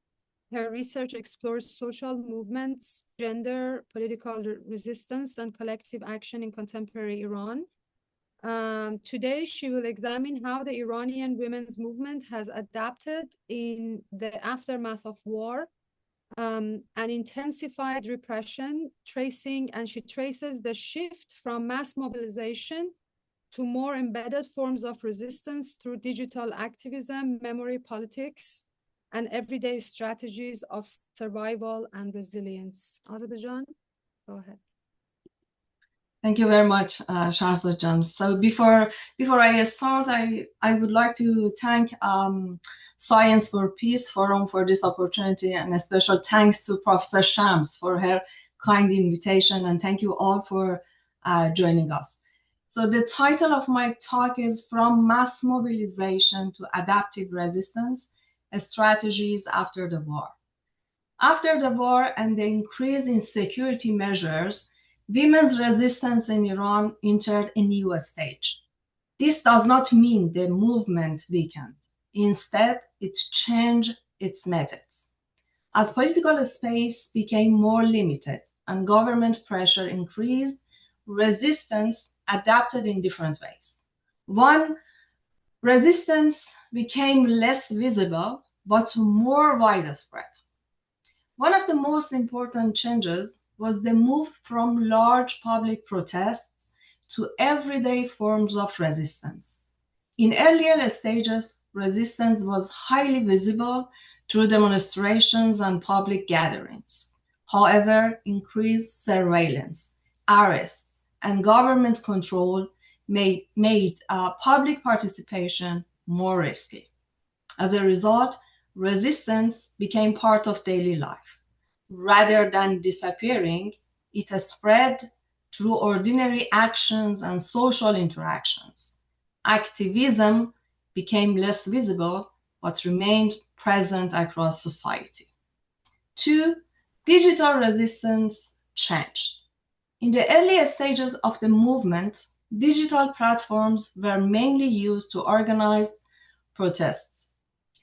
Her research explores social movements, gender, political resistance, and collective action in contemporary Iran. Today, she will examine how the Iranian women's movement has adapted in the aftermath of war and intensified repression, and she traces the shift from mass mobilization to more embedded forms of resistance through digital activism, memory politics, and everyday strategies of survival and resilience. Azerbaijan, go ahead. Thank you very much, Shahzad Jan. So before I start, I would like to thank Scinece4Peace Forum for this opportunity, and a special thanks to Professor Shams for her kind invitation, and thank you all for joining us. So the title of my talk is From Mass Mobilization to Adaptive Resistance, Strategies After the War. After the war and the increase in security measures, women's resistance in Iran entered a new stage. This does not mean the movement weakened. Instead, it changed its methods. As political space became more limited and government pressure increased, resistance adapted in different ways. One, resistance became less visible but more widespread. One of the most important changes was the move from large public protests to everyday forms of resistance. In earlier stages, resistance was highly visible through demonstrations and public gatherings. However, increased surveillance, arrests, and government control made public participation more risky. As a result, resistance became part of daily life. Rather than disappearing, it spread through ordinary actions and social interactions. Activism became less visible, but remained present across society. Two, digital resistance changed. In the early stages of the movement, digital platforms were mainly used to organize protests,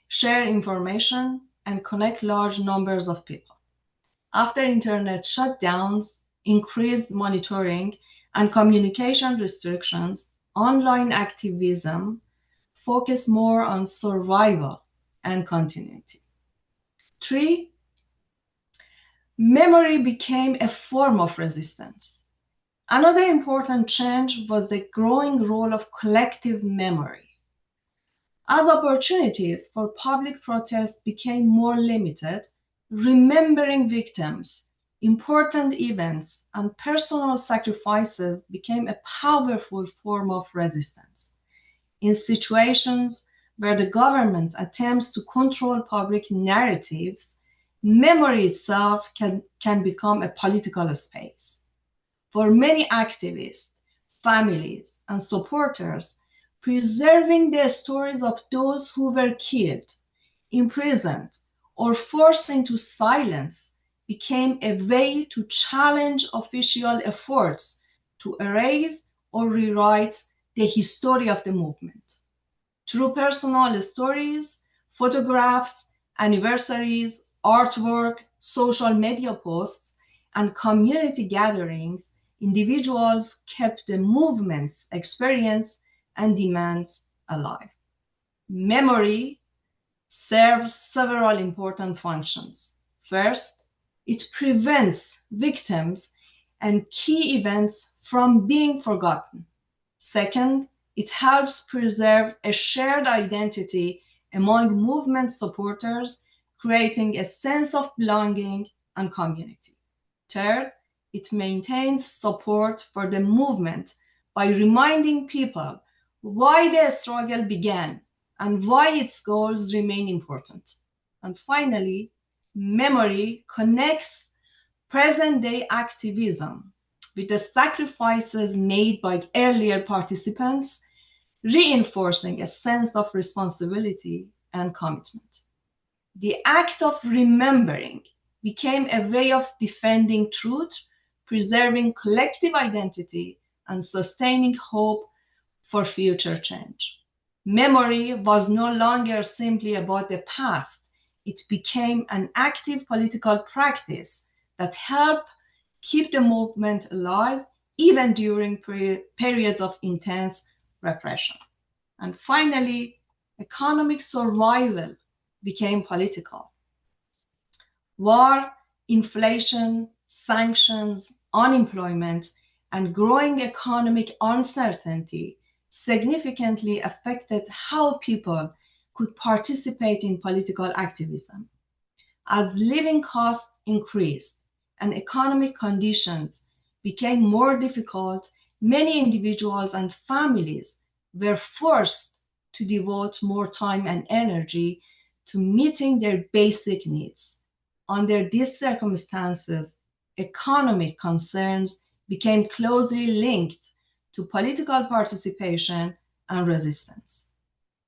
share information, and connect large numbers of people. After internet shutdowns, increased monitoring, and communication restrictions, online activism focused more on survival and continuity. Three, memory became a form of resistance. Another important change was the growing role of collective memory. As opportunities for public protest became more limited, remembering victims, important events, and personal sacrifices became a powerful form of resistance. In situations where the government attempts to control public narratives, memory itself can become a political space. For many activists, families, and supporters, preserving the stories of those who were killed, imprisoned, or forced into silence became a way to challenge official efforts to erase or rewrite the history of the movement. Through personal stories, photographs, anniversaries, artwork, social media posts, and community gatherings, individuals kept the movement's experience and demands alive. Memory serves several important functions. First, it prevents victims and key events from being forgotten. Second, it helps preserve a shared identity among movement supporters, creating a sense of belonging and community. Third, it maintains support for the movement by reminding people why the struggle began, and why its goals remain important. And finally, memory connects present-day activism with the sacrifices made by earlier participants, reinforcing a sense of responsibility and commitment. The act of remembering became a way of defending truth, preserving collective identity, and sustaining hope for future change. Memory was no longer simply about the past. It became an active political practice that helped keep the movement alive even during periods of intense repression. And finally, economic survival became political. War, inflation, sanctions, unemployment, and growing economic uncertainty significantly affected how people could participate in political activism. As living costs increased and economic conditions became more difficult, many individuals and families were forced to devote more time and energy to meeting their basic needs. Under these circumstances, economic concerns became closely linked to political participation and resistance.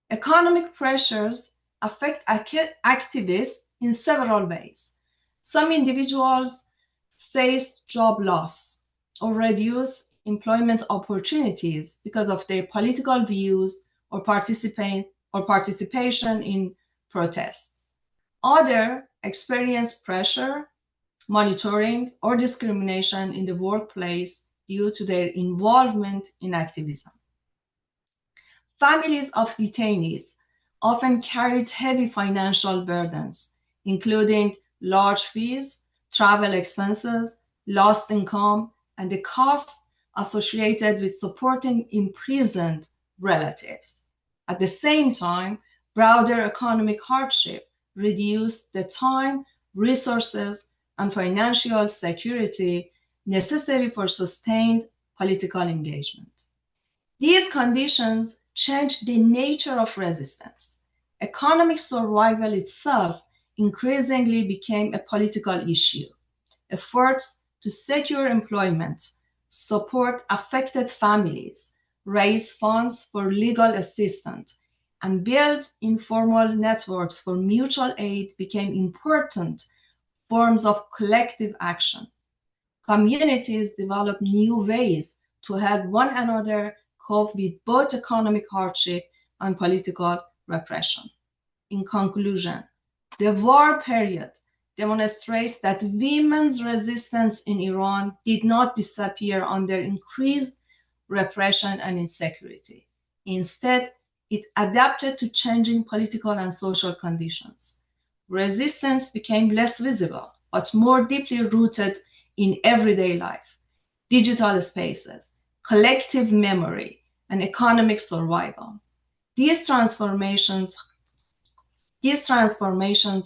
Economic pressures affect activists in several ways. Some individuals face job loss or reduce employment opportunities because of their political views or participation in protests. Others experience pressure, monitoring, or discrimination in the workplace due to their involvement in activism. Families of detainees often carried heavy financial burdens, including large fees, travel expenses, lost income, and the costs associated with supporting imprisoned relatives. At the same time, broader economic hardship reduced the time, resources, and financial security necessary for sustained political engagement. These conditions changed the nature of resistance. Economic survival itself increasingly became a political issue. Efforts to secure employment, support affected families, raise funds for legal assistance, and build informal networks for mutual aid became important forms of collective action. Communities developed new ways to help one another cope with both economic hardship and political repression. In conclusion, the war period demonstrates that women's resistance in Iran did not disappear under increased repression and insecurity. Instead, it adapted to changing political and social conditions. Resistance became less visible, but more deeply rooted in everyday life, digital spaces, collective memory, and economic survival. These transformations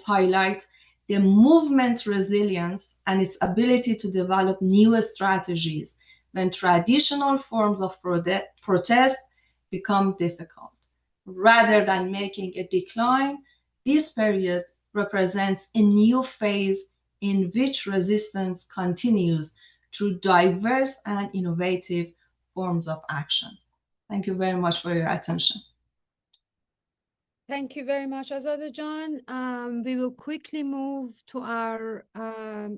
highlight the movement resilience and its ability to develop new strategies when traditional forms of protest become difficult. Rather than making a decline, this period represents a new phase in which resistance continues through diverse and innovative forms of action. Thank you very much for your attention. Thank you very much, Azadeh Jan. We will quickly move to our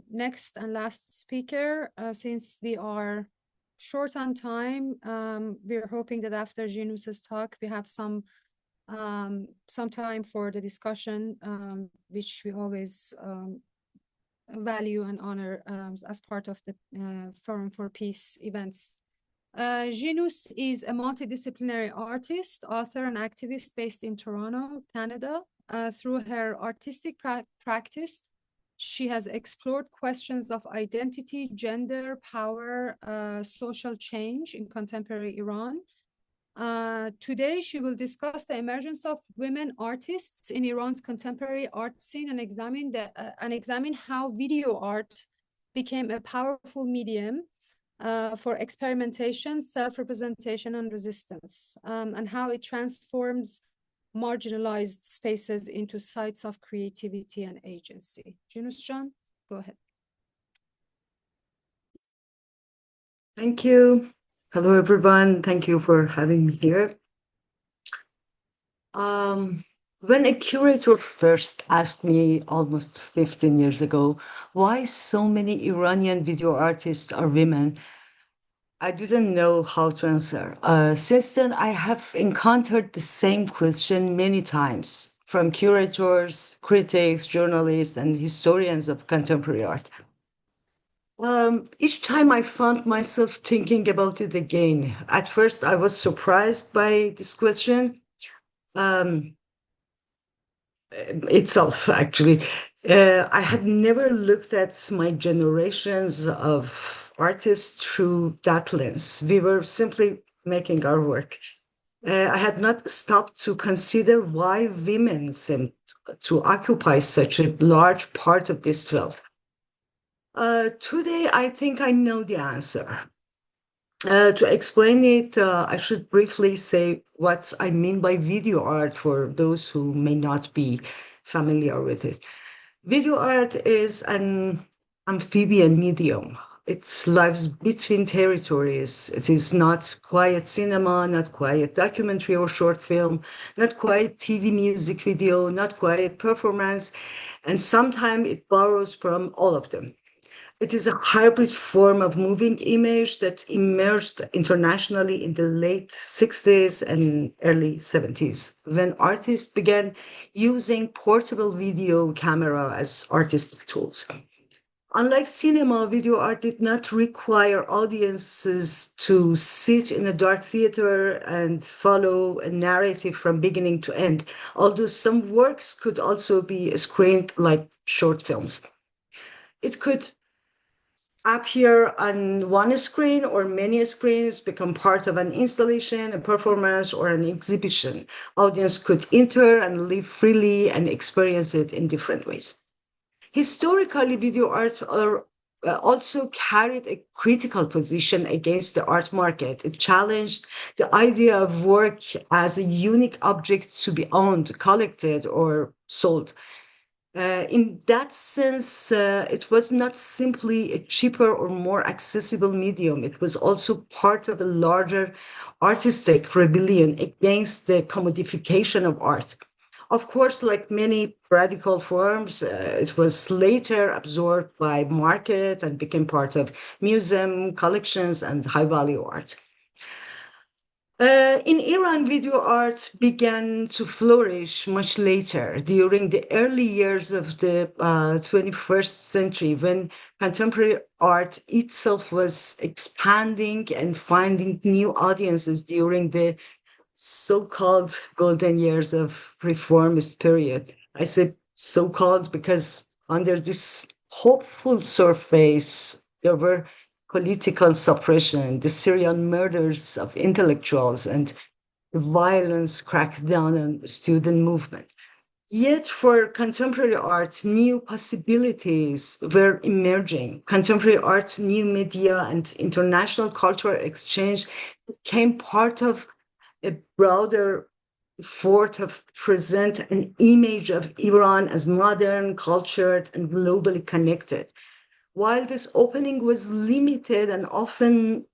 next and last speaker. Since we are short on time, we're hoping that after Scinece's talk, we have some time for the discussion, which we always value and honor as part of the Forum for Peace events. Scinece is a multidisciplinary artist, author, and activist based in Toronto, Canada. Through her artistic practice, she has explored questions of identity, gender, power, social change in contemporary Iran. Today, she will discuss the emergence of women artists in Iran's contemporary art scene and examine how video art became a powerful medium for experimentation, self-representation, and resistance, and how it transforms marginalized spaces into sites of creativity and agency. Yunus Can, go ahead. Thank you. Hello, everyone. Thank you for having me here. When a curator first asked me almost 15 years ago why so many Iranian video artists are women, I didn't know how to answer. Since then, I have encountered the same question many times from curators, critics, journalists, and historians of contemporary art. Each time I found myself thinking about it again. At first, I was surprised by this question itself, actually. I had never looked at my generations of artists through that lens. We were simply making our work. I had not stopped to consider why women seemed to occupy such a large part of this field. Today, I think I know the answer. To explain it, I should briefly say what I mean by video art for those who may not be familiar with it. Video art is an amphibian medium. It lives between territories. It is not quiet cinema, not quiet documentary or short film, not quiet TV music video, not quiet performance, and sometimes it borrows from all of them. It is a hybrid form of moving image that emerged internationally in the late 60s and early 70s, when artists began using portable video camera as artistic tools. Unlike cinema, video art did not require audiences to sit in a dark theater and follow a narrative from beginning to end, although some works could also be screened like short films. It could appear on one screen or many screens, become part of an installation, a performance, or an exhibition. Audience could enter and live freely and experience it in different ways. Historically, video art also carried a critical position against the art market. It challenged the idea of work as a unique object to be owned, collected, or sold. In that sense, it was not simply a cheaper or more accessible medium. It was also part of a larger artistic rebellion against the commodification of art. Of course, like many radical forms, it was later absorbed by market and became part of museum collections and high-value art. In Iran, video art began to flourish much later, during the early years of the 21st century, when contemporary art itself was expanding and finding new audiences during the so-called golden years of reformist period. I say so-called because under this hopeful surface, there were political suppression, the serial murders of intellectuals, and the violence crackdown on student movement. Yet for contemporary art, new possibilities were emerging. Contemporary art, new media, and international cultural exchange became part of a broader effort of present an image of Iran as modern, cultured, and globally connected. While this opening was limited and often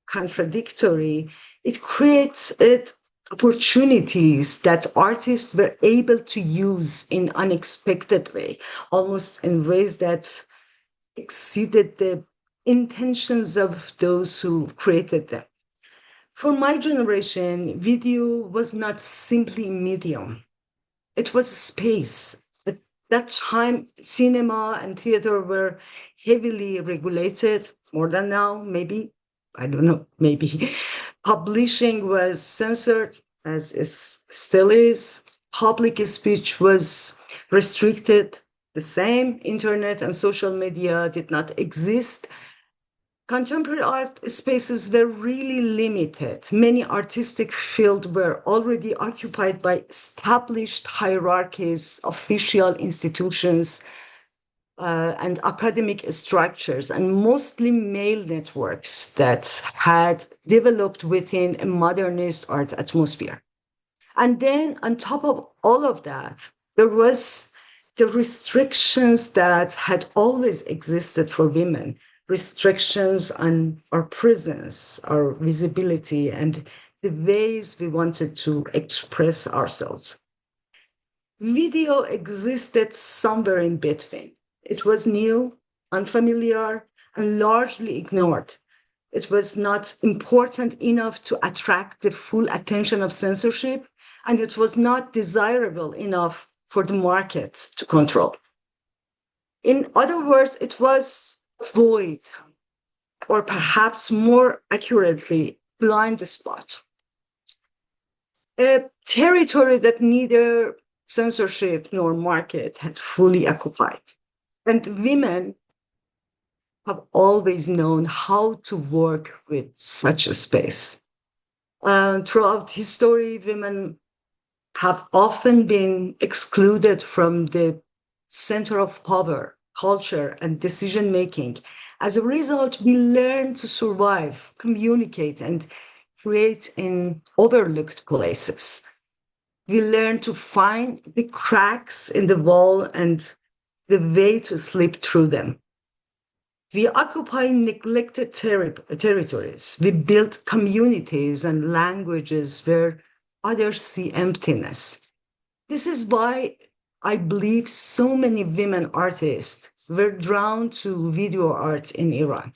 contradictory, it created opportunities that artists were able to use in unexpected way, almost in ways that exceeded the intentions of those who created them. For my generation, video was not simply a medium. It was a space. At that time, cinema and theater were heavily regulated, more than now, maybe. I don't know, maybe. Publishing was censored, as it still is. Public speech was restricted. The same. Internet and social media did not exist. Contemporary art spaces were really limited. Many artistic fields were already occupied by established hierarchies, official institutions, and academic structures, and mostly male networks that had developed within a modernist art atmosphere. And then on top of all of that, there was the restrictions that had always existed for women, restrictions on our presence, our visibility, and the ways we wanted to express ourselves. Video existed somewhere in between. It was new, unfamiliar, and largely ignored. It was not important enough to attract the full attention of censorship, and it was not desirable enough for the market to control. In other words, it was void, or perhaps more accurately, blind spot. A territory that neither censorship nor market had fully occupied. And women have always known how to work with such a space. Throughout history, women have often been excluded from the center of power, culture, and decision making. As a result, we learn to survive, communicate, and create in overlooked places. We learn to find the cracks in the wall and the way to slip through them. We occupy neglected territories. We build communities and languages where others see emptiness. This is why I believe so many women artists were drawn to video art in Iran.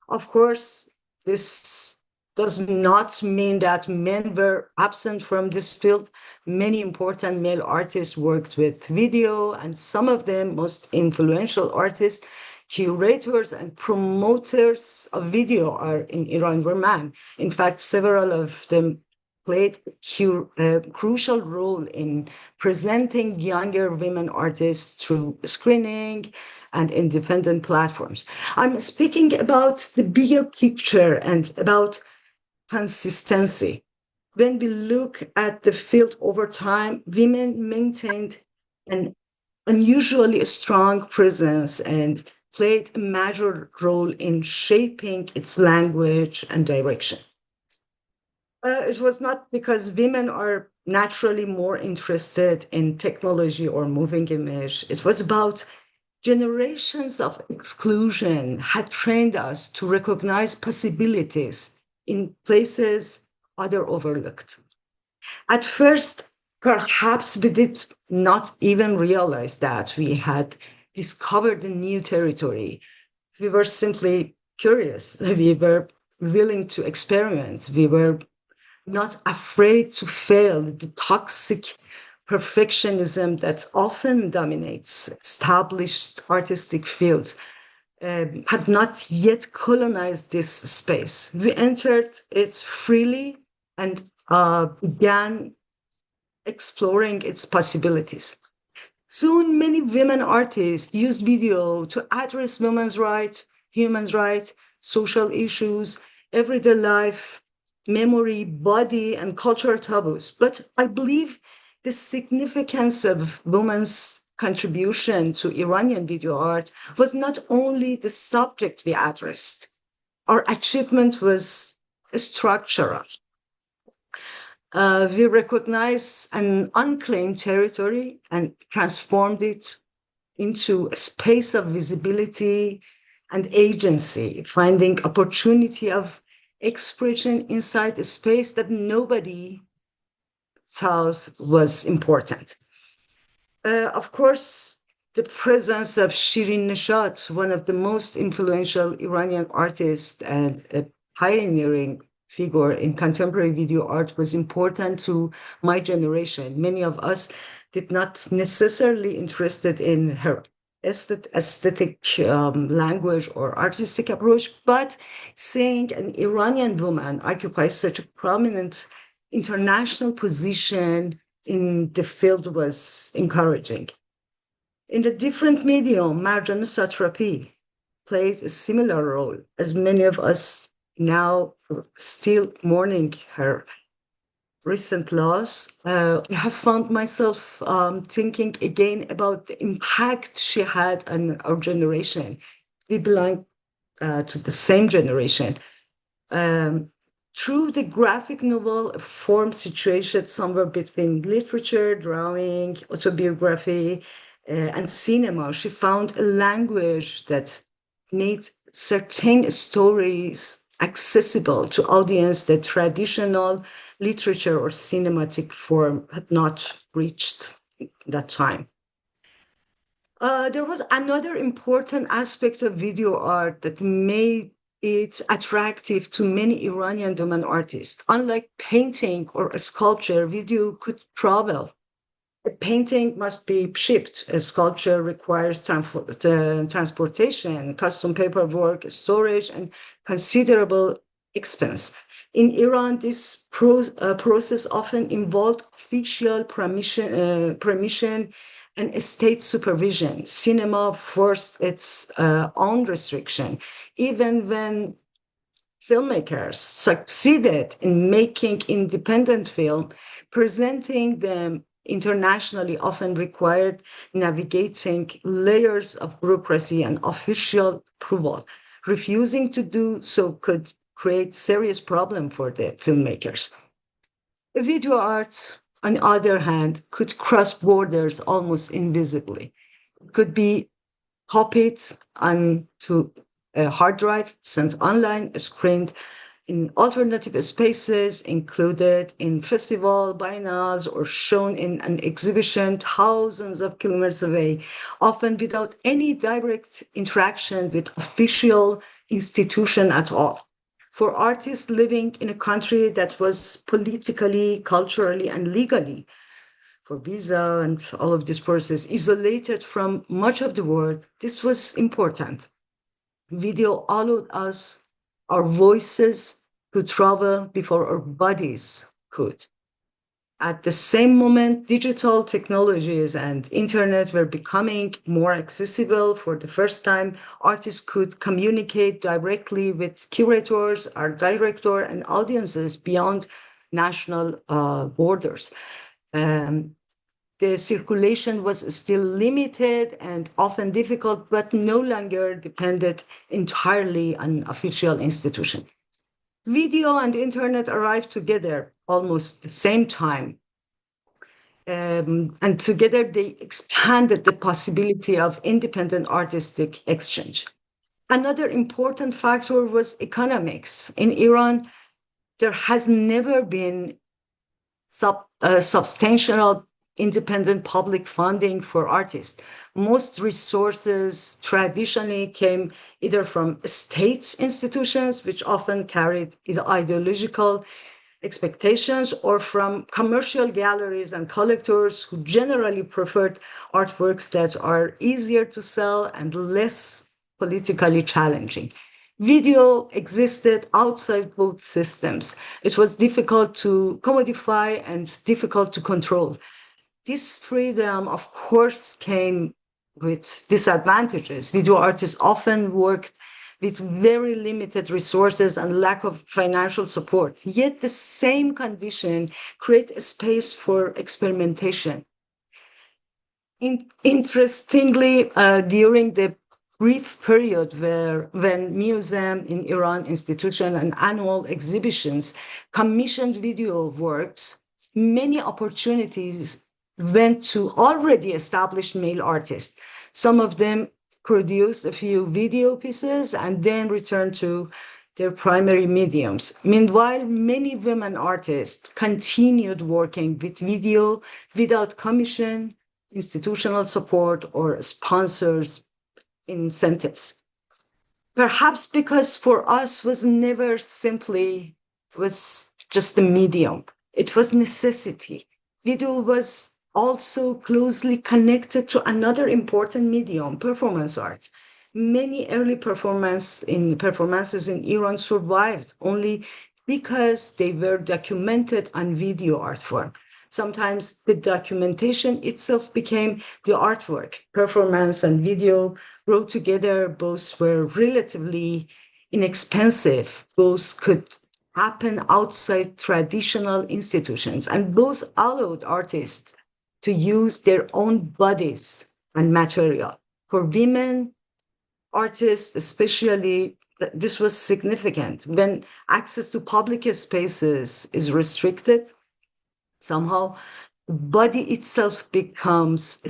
Of course, this does not mean that men were absent from this field. Many important male artists worked with video, and some of them, most influential artists, curators and promoters of video art in Iran were men. In fact, several of them played a crucial role in presenting younger women artists through screening and independent platforms. I'm speaking about the bigger picture and about consistency. When we look at the field over time, women maintained an unusually strong presence and played a major role in shaping its language and direction. It was not because women are naturally more interested in technology or moving image. It was about generations of exclusion had trained us to recognize possibilities in places others overlooked. At first, perhaps we did not even realize that we had discovered a new territory. We were simply curious. We were willing to experiment. We were not afraid to fail. The toxic perfectionism that often dominates established artistic fields had not yet colonized this space. We entered it freely and began exploring its possibilities. Soon, many women artists used video to address women's rights, human rights, social issues, everyday life, memory, body, and cultural taboos. But I believe the significance of women's contribution to Iranian video art was not only the subject we addressed. Our achievement was structural. We recognized an unclaimed territory and transformed it into a space of visibility and agency, finding opportunity of expression inside a space that nobody thought was important. Of course, the presence of Shirin Neshat, one of the most influential Iranian artists and a pioneering figure in contemporary video art, was important to my generation. Many of us did not necessarily interested in her aesthetic language or artistic approach, but seeing an Iranian woman occupy such a prominent international position in the field was encouraging. In a different medium, Marjan Satrapi played a similar role, as many of us now still mourning her recent loss, I have found myself thinking again about the impact she had on our generation. We belong to the same generation. Through the graphic novel, a form situated somewhere between literature, drawing, autobiography, and cinema, she found a language that made certain stories accessible to audience that traditional literature or cinematic form had not reached that time. There was another important aspect of video art that made it attractive to many Iranian women artists. Unlike painting or a sculpture, video could travel. A painting must be shipped. A sculpture requires transportation, custom paperwork, storage, and considerable expense. In Iran, this process often involved official permission and state supervision. Cinema forced its own restriction. Even when filmmakers succeeded in making independent film, presenting them internationally often required navigating layers of bureaucracy and official approval. Refusing to do so could create serious problem for the filmmakers. Video art, on the other hand, could cross borders almost invisibly. It could be copied onto a hard drive, sent online, screened in alternative spaces, included in festival biennales, or shown in an exhibition thousands of kilometers away, often without any direct interaction with official institution at all. For artists living in a country that was politically, culturally, and legally, for visa and all of this process, isolated from much of the world, this was important. Video allowed us, our voices, to travel before our bodies could. At the same moment, digital technologies and internet were becoming more accessible. For the first time, artists could communicate directly with curators, art director, and audiences beyond national borders. The circulation was still limited and often difficult, but no longer depended entirely on official institutions. Video and internet arrived together almost the same time. And together they expanded the possibility of independent artistic exchange. Another important factor was economics. In Iran, there has never been substantial independent public funding for artists. Most resources traditionally came either from state institutions, which often carried ideological expectations, or from commercial galleries and collectors who generally preferred artworks that are easier to sell and less politically challenging. Video existed outside both systems. It was difficult to commodify and difficult to control. This freedom, of course, came with disadvantages. Video artists often worked with very limited resources and lack of financial support. Yet the same condition create a space for experimentation. Interestingly, during the brief period when museum in Iran institution and annual exhibitions commissioned video works, many opportunities went to already established male artists. Some of them produced a few video pieces and then returned to their primary mediums. Meanwhile, many women artists continued working with video without commission, institutional support, or sponsors' incentives. Perhaps because for us was just a medium. It was necessity. Video was also closely connected to another important medium, performance art. Many early performances in Iran survived only because they were documented on video art form. Sometimes the documentation itself became the artwork. Performance and video brought together. Both were relatively inexpensive. Both could happen outside traditional institutions, and both allowed artists to use their own bodies and material. For women artists, especially, this was significant. When access to public spaces is restricted, somehow the body itself becomes a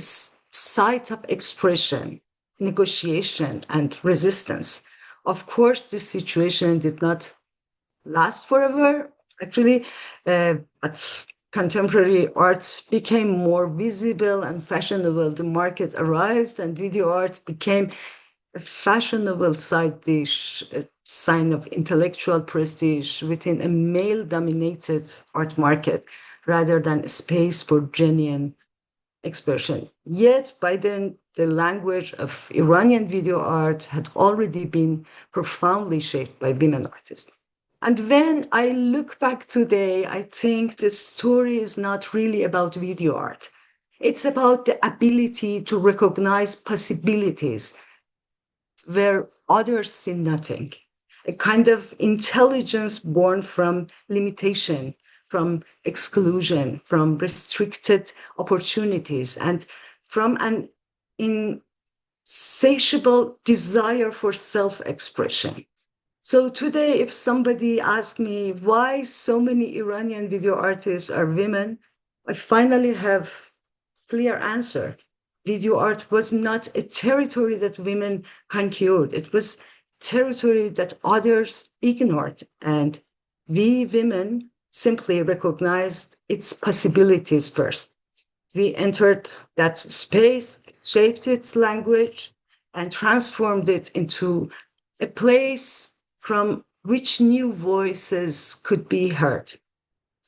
site of expression, negotiation, and resistance. Of course, this situation did not last forever. Actually, but contemporary art became more visible and fashionable. The market arrived, and video art became a fashionable side dish, a sign of intellectual prestige within a male-dominated art market, rather than a space for genuine expression. Yet, by then, the language of Iranian video art had already been profoundly shaped by women artists. And when I look back today, I think the story is not really about video art. It's about the ability to recognize possibilities where others see nothing, a kind of intelligence born from limitation, from exclusion, from restricted opportunities, and from an insatiable desire for self-expression. So today, if somebody asks me why so many Iranian video artists are women, I finally have clear answer. Video art was not a territory that women conquered. It was territory that others ignored. And we women simply recognized its possibilities first. We entered that space, shaped its language, and transformed it into a place from which new voices could be heard.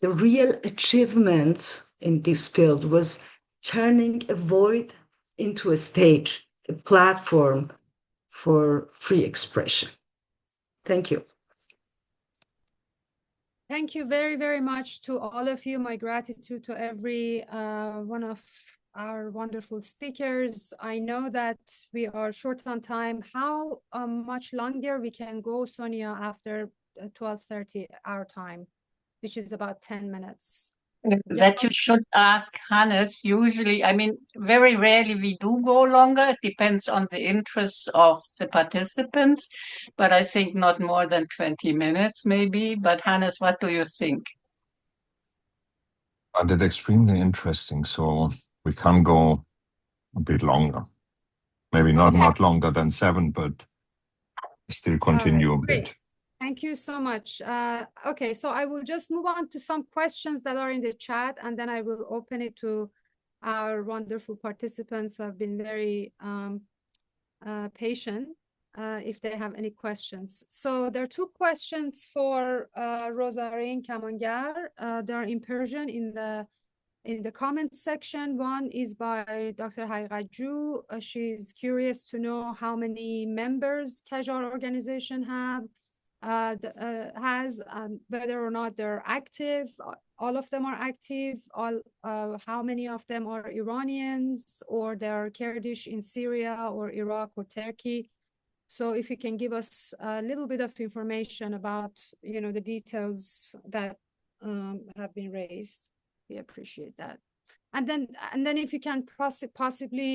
The real achievement in this field was turning a void into a stage, a platform for free expression. Thank you. Thank you very, very much to all of you. My gratitude to every one of our wonderful speakers. I know that we are short on time. How much longer we can go, Sonia, after 12:30 our time, which is about 10 minutes? That you should ask Hannes. Usually, I mean, very rarely we do go longer. It depends on the interests of the participants, but I think not more than 20 minutes maybe. But Hannes, what do you think? I did extremely interesting, so we can go a bit longer. Maybe not longer than 7, but still continue a bit. Thank you so much. Okay, so I will just move on to some questions that are in the chat, and then I will open it to our wonderful participants who have been very patient, if they have any questions. So there are 2 questions for Rosarin Kamangar. They are in Persian in the comments section. One is by Dr. Haqiqatjou. She's curious to know how many members Qajar organization has, whether or not they're active. All of them are active. How many of them are Iranians, or they're Kurdish in Syria or Iraq or Turkey? So if you can give us a little bit of information about, the details that have been raised, we appreciate that. And then if you can possibly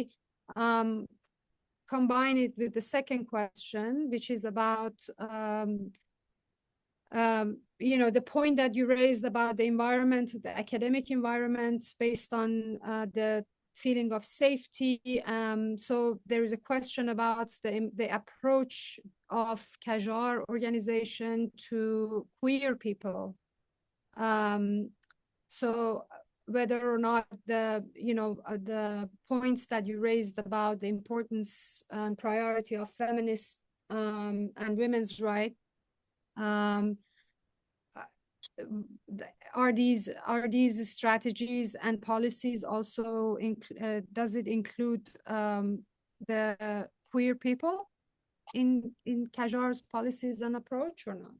combine it with the second question, which is about the point that you raised about the environment, the academic environment, based on the feeling of safety. So there is a question about the approach of Qajar organization to queer people. So whether or not the points that you raised about the importance and priority of feminist and women's rights, are these strategies and policies also does it include the queer people in Qajar's policies and approach or not?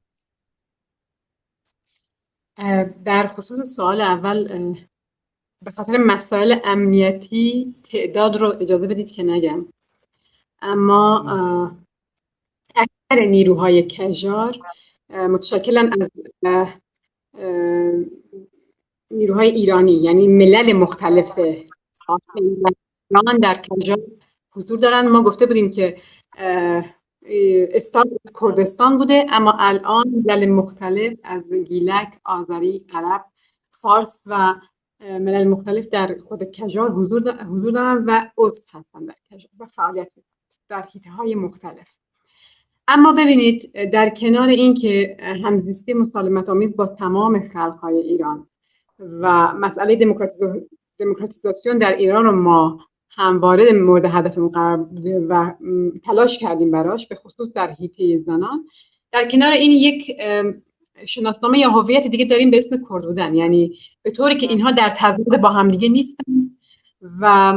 در خصوص سوال اول، به خاطر مسائل امنیتی تعداد رو اجازه بدید که نگم، اما اکثر نیروهای کژار متشکلن از نیروهای ایرانی، یعنی ملل مختلف ایران در کجا حضور دارن. ما گفته بودیم که استاد کردستان بوده، اما الان ملل مختلف از گیلک، آذری، عرب، فارس و ملل مختلف در خود کجار حضور دارن و عضو هستن در کجار و فعالیت در حیطه‌های مختلف. اما ببینید، در کنار این که همزیستی مسالمت‌آمیز با تمام خلق‌های ایران و مسئله دموکراتیزاسیون در ایران رو ما همواره مورد هدفمون قرار بوده و تلاش کردیم براش، به خصوص در حیطه زنان، در کنار این یک شناسنامه یا هویت دیگه داریم به اسم کرد بودن، یعنی به طوری که اینها در تضاد با همدیگه نیستن و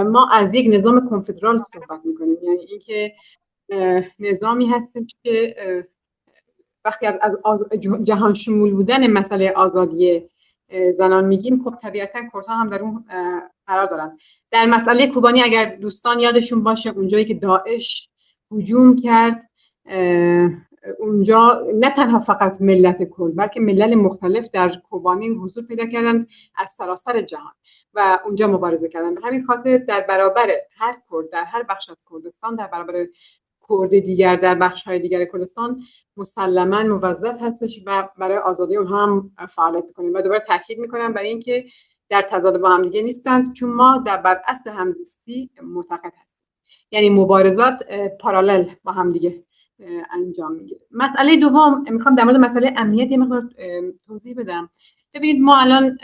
ما از یک نظام کنفدرال صحبت میکنیم، یعنی اینکه نظامی هستش که وقتی از جهان شمول بودن مسئله آزادی زنان میگیم، خب طبیعتا کردها هم در اون قرار دارن. در مسئله کوبانی اگر دوستان یادشون باشه، اونجایی که داعش هجوم کرد، اونجا نه تنها فقط ملت کرد بلکه ملل مختلف در کوبانی حضور پیدا کردند از سراسر جهان و اونجا مبارزه کردند. به همین خاطر در برابر هر کرد در هر بخش از کردستان، در برابر کرد دیگر در بخش‌های دیگر کردستان، مسلماً موظف هستش و برای آزادی اونها هم فعالیت می‌کنیم. و دوباره تاکید می‌کنم برای اینکه در تضاد با هم دیگه نیستند، چون ما در بر اصل همزیستی معتقد هستیم، یعنی مبارزات پارالل با هم دیگه انجام میگیره. مسئله دوم، میخوام در مورد مسئله امنیت یه مقدار توضیح بدم. ببینید، ما الان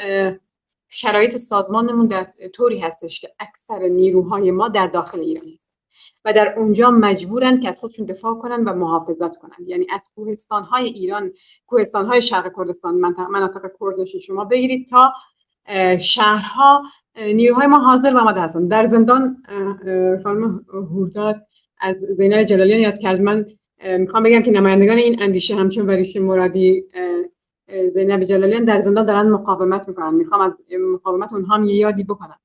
شرایط سازمانمون در طوری هستش که اکثر نیروهای ما در داخل ایران هست و در اونجا مجبورن که از خودشون دفاع کنن و محافظت کنن. یعنی از کوهستان‌های ایران، کوهستان‌های شرق کردستان، مناطق کردش شما بگیرید تا شهرها، نیروهای ما حاضر و آماده هستن. در زندان خانم هورداد از زینب جلالیان یاد کرد. من میخوام بگم که نمایندگان این اندیشه همچون وریش مرادی، زینب جلالیان در زندان دارن مقاومت میکنن. میخوام از مقاومت اونها هم یه یادی بکنم.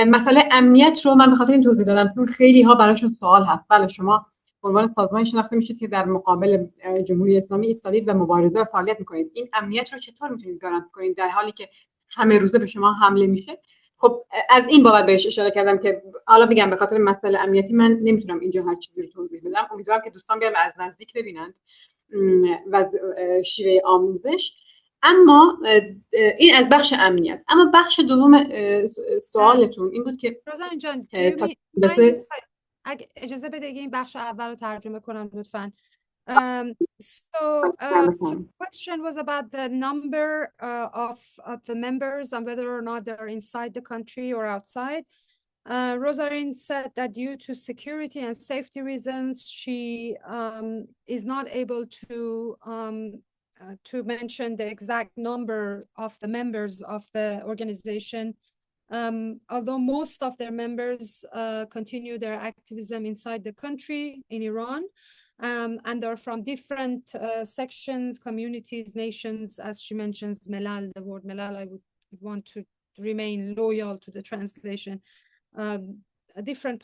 مسئله امنیت رو من به خاطر این توضیح دادم چون خیلی ها براشون سوال هست. بله، شما به عنوان سازمانی شناخته میشید که در مقابل جمهوری اسلامی ایستادید و مبارزه و فعالیت میکنید. این امنیت رو چطور میتونید گارانتی کنید در حالی که همه روزه به شما حمله میشه؟ خب از این بابت بهش اشاره کردم که حالا بگم به خاطر مسئله امنیتی من نمیتونم اینجا هر چیزی رو توضیح بدم. امیدوارم که دوستان بیان از نزدیک ببینند و شیوه آموزش. اما این از بخش امنیت. اما بخش دوم سوالتون این بود که روزان جان، اجازه بده این بخش اول رو ترجمه کنم لطفاً. So the question was about the number of the members and whether or not they're inside the country or outside. Rosalind said that due to security and safety reasons, she is not able to mention the exact number of the members of the organization. Although most of their members continue their activism inside the country in Iran, and they're from different sections, communities, nations, as she mentions, Melal, the word Melal, I would want to remain loyal to the translation. Different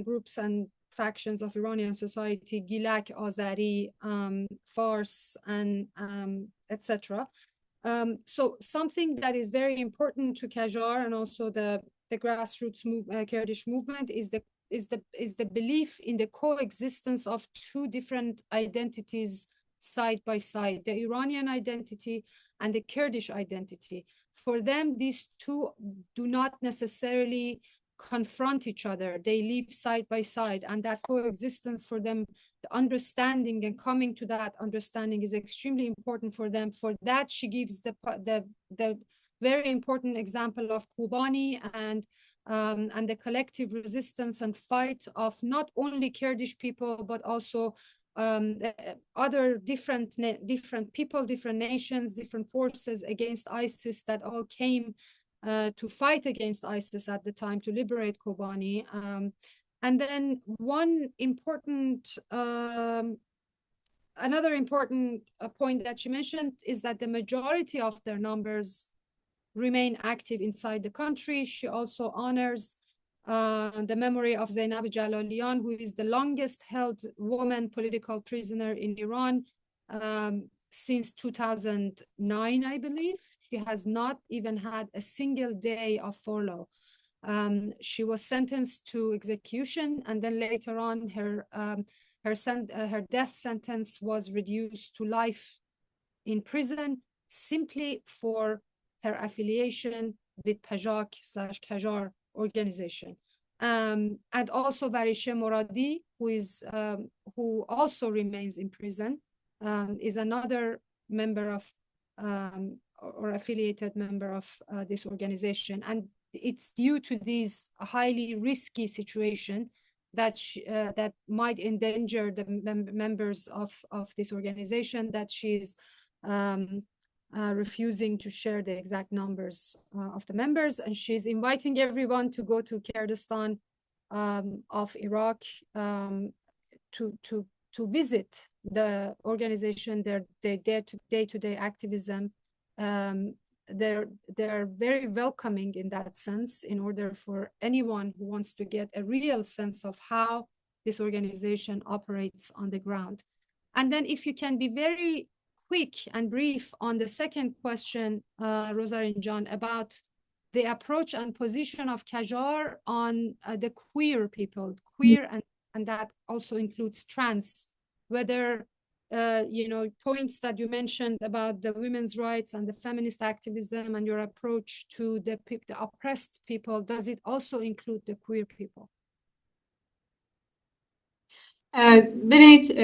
groups and factions of Iranian society, Gilak, Azari, Fars, and etc. So something that is very important to Qajar and also the grassroots Kurdish movement is the belief in the coexistence of two different identities side by side, the Iranian identity and the Kurdish identity. For them, these two do not necessarily confront each other. They live side by side, and that coexistence for them, the understanding and coming to that understanding is extremely important for them. For that, she gives the very important example of Kobani and the collective resistance and fight of not only Kurdish people, but also other different people, different nations, different forces against ISIS that all came to fight against ISIS at the time to liberate Kobani. And then another important point that she mentioned is that the majority of their numbers remain active inside the country. She also honors the memory of Zainab Jalalian, who is the longest held woman political prisoner in Iran. since 2009, I believe. She has not even had a single day of furlough. She was sentenced to execution, and then later on her death sentence was reduced to life in prison simply for her affiliation with PAJAK/Qajar organization. And also Varishe Moradi, who also remains in prison, is another member of or affiliated member of this organization. And it's due to these highly risky situation that that might endanger the members of this organization, that she's refusing to share the exact numbers of the members, and she's inviting everyone to go to Kurdistan of Iraq to visit the organization, their day-to-day activism. They're very welcoming in that sense, in order for anyone who wants to get a real sense of how this organization operates on the ground. And then if you can be very quick and brief on the second question, Rosalind John, about the approach and position of Qajar on the queer people, and that also includes trans, whether points that you mentioned about the women's rights and the feminist activism and your approach to the oppressed people, does it also include the queer people? ببینید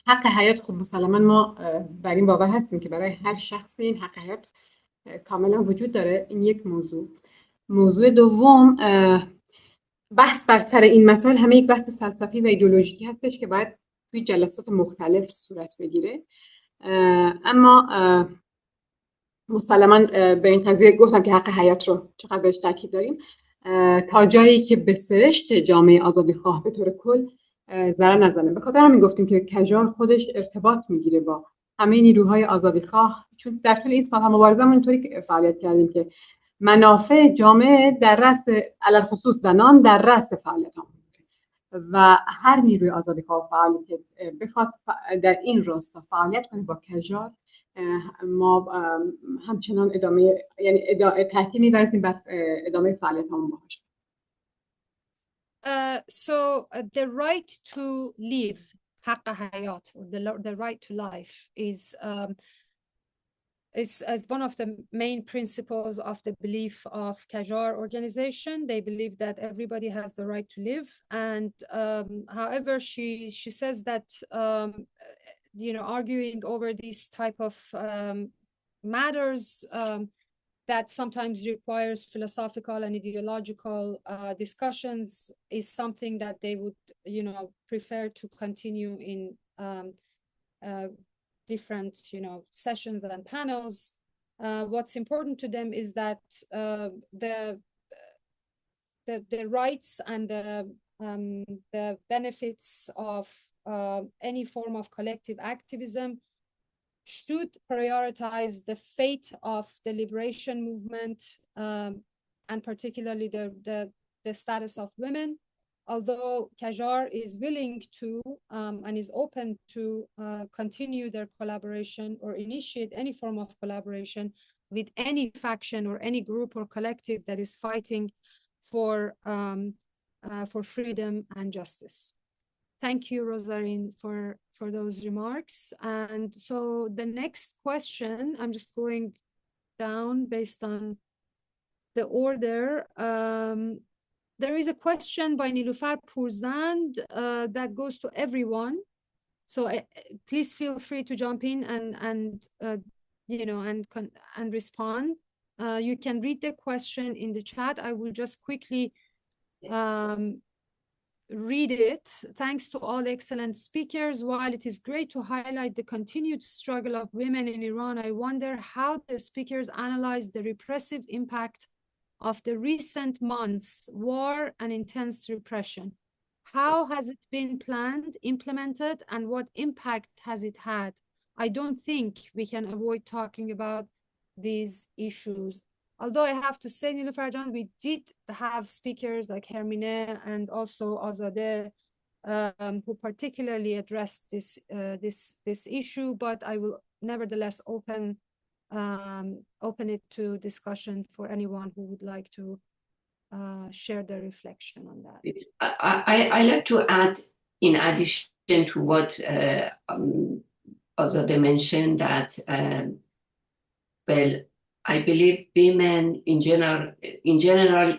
حق حیات، خب مسلما ما بر این باور هستیم که برای هر شخصی این حق حیات کاملا وجود داره. این یک موضوع دوم، بحث بر سر این مسائل همه یک بحث فلسفی و ایدئولوژیکی هستش که باید توی جلسات مختلف صورت بگیره. اما مسلما به این قضیه گفتم که حق حیات رو چقدر بهش تاکید داریم، تا جایی که به سرشت جامعه آزادیخواه به طور کل ضرر نزنه. به خاطر همین گفتیم که کژار خودش ارتباط میگیره با همه نیروهای آزادیخواه، چون در طول این سالها مبارزه‌مون اینطوری فعالیت کردیم که منافع جامعه در رأس، علل خصوص زنان، در رأس فعالیت‌ها و هر نیروی آزادیخواه فعالی که بخواد در این راستا فعالیت کنه با کژار، ما همچنان تاکید می‌ورزیم بر ادامه فعالیت‌هامون باهاش. So the right to live, حق حیات, or the right to life is one of the main principles of the belief of Qajar organization. They believe that everybody has the right to live, and however, she says that arguing over these type of matters that sometimes requires philosophical and ideological discussions is something that they would prefer to continue in different sessions and panels. What's important to them is that the rights and the benefits of any form of collective activism should prioritize the fate of the liberation movement, and particularly the status of women. Although Qajar is willing to and is open to continue their collaboration or initiate any form of collaboration with any faction or any group or collective that is fighting for freedom and justice. Thank you, Rosalind, for those remarks. And so the next question, I'm just going down based on the order. There is a question by Nilufar Purzand that goes to everyone. So please feel free to jump in and respond. You can read the question in the chat. I will just quickly read it. Thanks to all excellent speakers. While it is great to highlight the continued struggle of women in Iran, I wonder how the speakers analyze the repressive impact of the recent months' war and intense repression. How has it been planned, implemented, and what impact has it had? I don't think we can avoid talking about these issues. Although I have to say, Nilufar Jan, we did have speakers like Hermine and also Azadeh who particularly addressed this issue, but I will nevertheless open it to discussion for anyone who would like to share their reflection on that. I like to add, in addition to what Azadeh mentioned, that well, I believe women in general,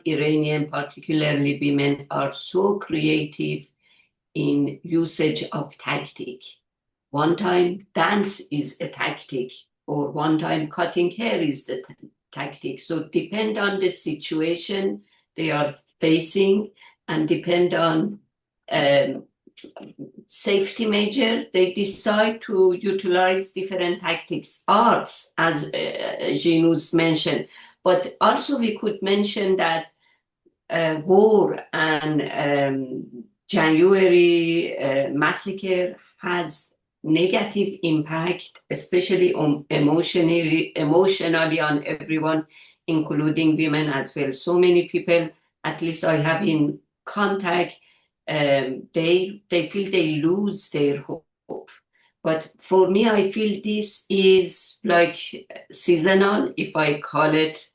Iranian, particularly women, are so creative in usage of tactic. One time dance is a tactic, or one time cutting hair is the tactic. So depend on the situation they are facing, and depend on safety measure, they decide to utilize different tactics, arts, as Jinus mentioned. But also we could mention that war and January massacre has negative impact, especially on emotionally on everyone, including women as well. So many people, at least I have in contact, they feel they lose their hope. But for me, I feel this is like seasonal, if I call it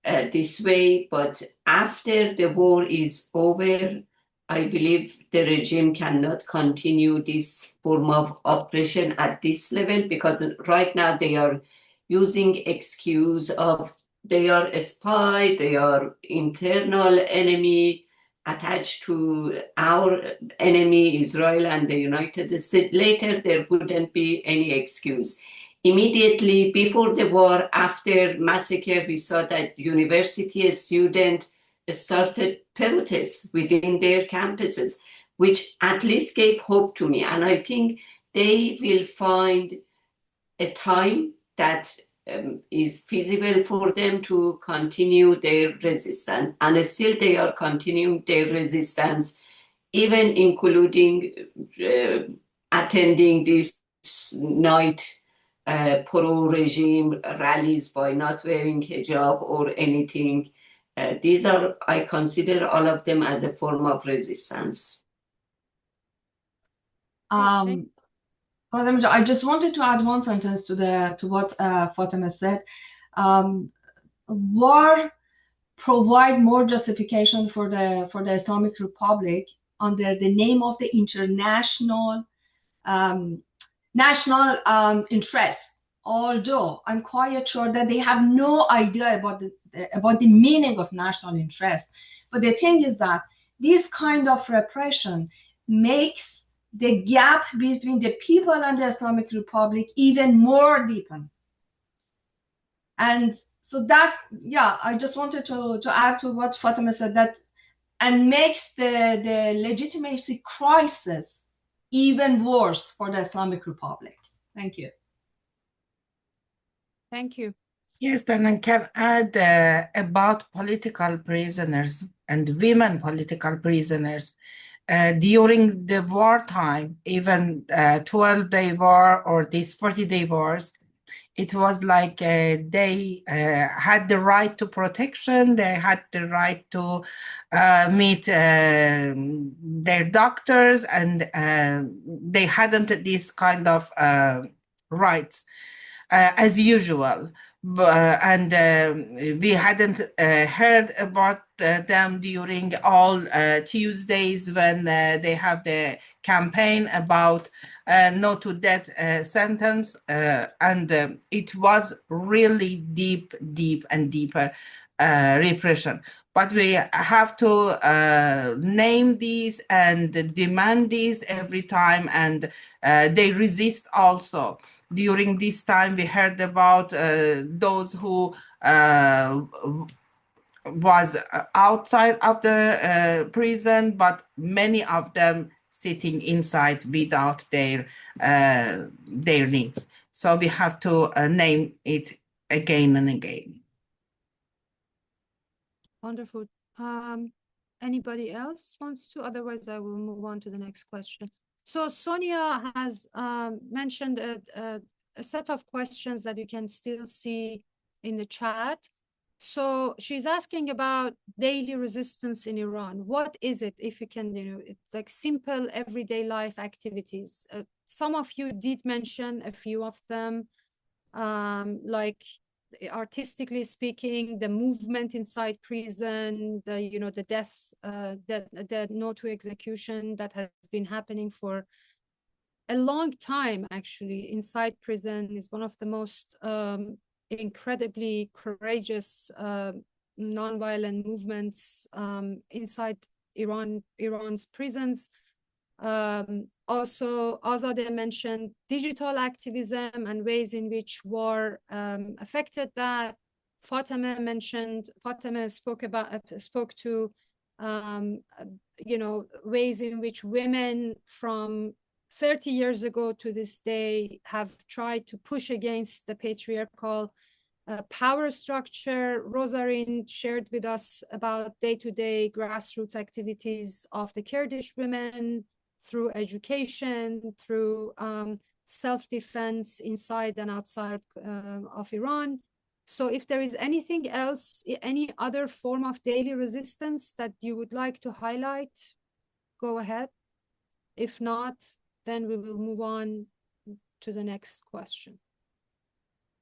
this way. But after the war is over, I believe the regime cannot continue this form of oppression at this level, because right now they are using excuse of they are a spy, they are internal enemy attached to our enemy, Israel and the United States. Later, there wouldn't be any excuse. Immediately before the war, after massacre, we saw that university students started protests within their campuses, which at least gave hope to me. And I think they will find a time that is feasible for them to continue their resistance. And still they are continuing their resistance, even including attending this night pro-regime rallies by not wearing hijab or anything. These are, I consider all of them as a form of resistance. I just wanted to add one sentence to what Fatima said. War provide more justification for the Islamic Republic under the name of the international national interest. Although I'm quite sure that they have no idea about the meaning of national interest. But the thing is that this kind of repression makes the gap between the people and the Islamic Republic even more deepened. And so that's, yeah, I just wanted to add to what Fatima said, that and makes the legitimacy crisis even worse for the Islamic Republic. Thank you. Thank you. Yes, then I can add about political prisoners and women political prisoners. During the wartime, even 12-day war or these 40-day wars, it was like they had the right to protection, they had the right to meet their doctors, and they hadn't this kind of rights as usual. And we hadn't heard about them during all Tuesdays when they have the campaign about no to death sentence, and it was really deep and deeper repression. But we have to name these and demand these every time, and they resist also. During this time, we heard about those who was outside of the prison, but many of them sitting inside without their needs. So we have to name it again and again. Wonderful. Anybody else wants to? Otherwise, I will move on to the next question. So Sonia has mentioned a set of questions that you can still see in the chat. So she's asking about daily resistance in Iran. What is it, if you can, it's like simple everyday life activities. Some of you did mention a few of them, like artistically speaking, the movement inside prison, the death, the no to execution that has been happening for a long time, actually, inside prison is one of the most incredibly courageous nonviolent movements inside Iran's prisons. Also, Azadeh mentioned digital activism and ways in which war affected that. Fatima spoke to ways in which women from 30 years ago to this day have tried to push against the patriarchal power structure. Rosarin shared with us about day-to-day grassroots activities of the Kurdish women through education, through self-defense inside and outside of Iran. So if there is anything else, any other form of daily resistance that you would like to highlight, go ahead. If not, then we will move on to the next question.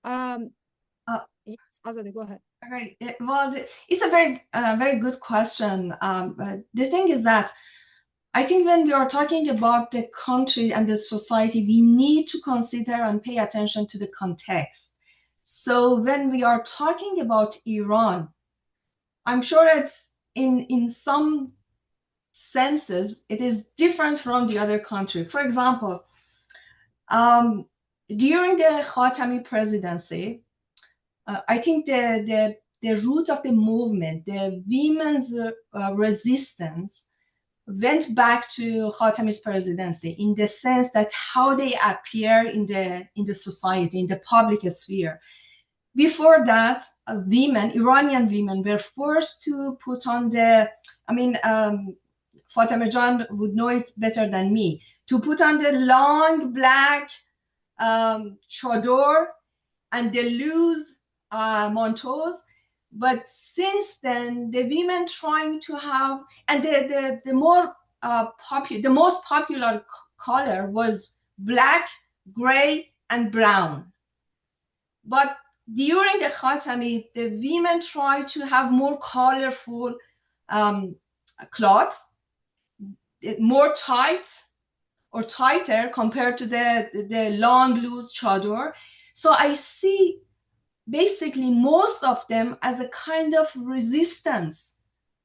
Yes, Azadeh, go ahead. Okay. Well, it's a very good question. The thing is that I think when we are talking about the country and the society, we need to consider and pay attention to the context. So when we are talking about Iran, I'm sure it's in some senses, it is different from the other country. For example, during the Khatami presidency, I think the root of the movement, the women's resistance, went back to Khatami's presidency in the sense that how they appear in the society, in the public sphere. Before that, Iranian women were forced to put on Fatima Jan would know it better than me, to put on the long black chador and the loose manteaus. But since then, the women trying to have, and the most popular color was black, gray, and brown. But during the Khatami, the women tried to have more colorful cloths, more tighter compared to the long, loose chador. So I see basically most of them as a kind of resistance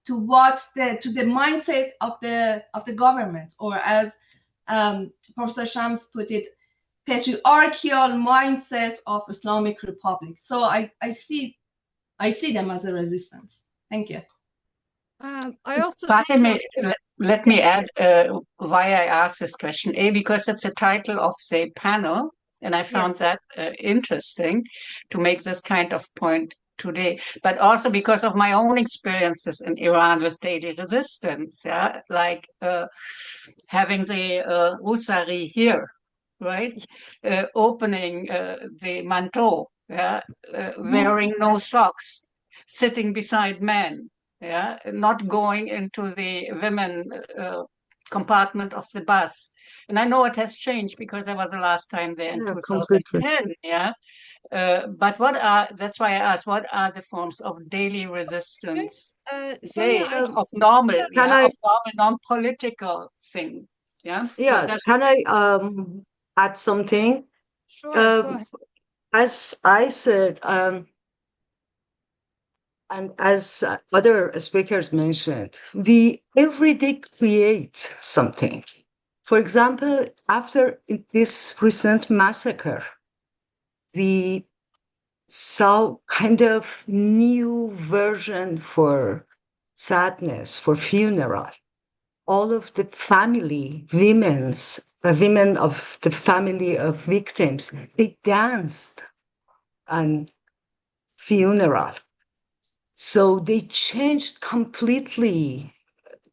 to the mindset of the government, or as Professor Shams put it, patriarchal mindset of Islamic Republic. So I see them as a resistance. Thank you. I also let me add why I asked this question. Because it's the title of the panel, and I found that interesting to make this kind of point today, but also because of my own experiences in Iran with daily resistance, like having the Rusari here, right? Opening the manteau, wearing no socks, sitting beside men, not going into the women compartment of the bus. And I know it has changed because I was the last time there in 2010, but that's why I asked, what are the forms of daily resistance? Sonia, of normal, non-political thing. Yeah. Yeah. Can I add something? Sure. Go ahead. As I said, and as other speakers mentioned, we every day create something. For example, after this recent massacre, we saw kind of new version for sadness, for funeral. All of the family, women of the family of victims, they danced on funeral. So they changed completely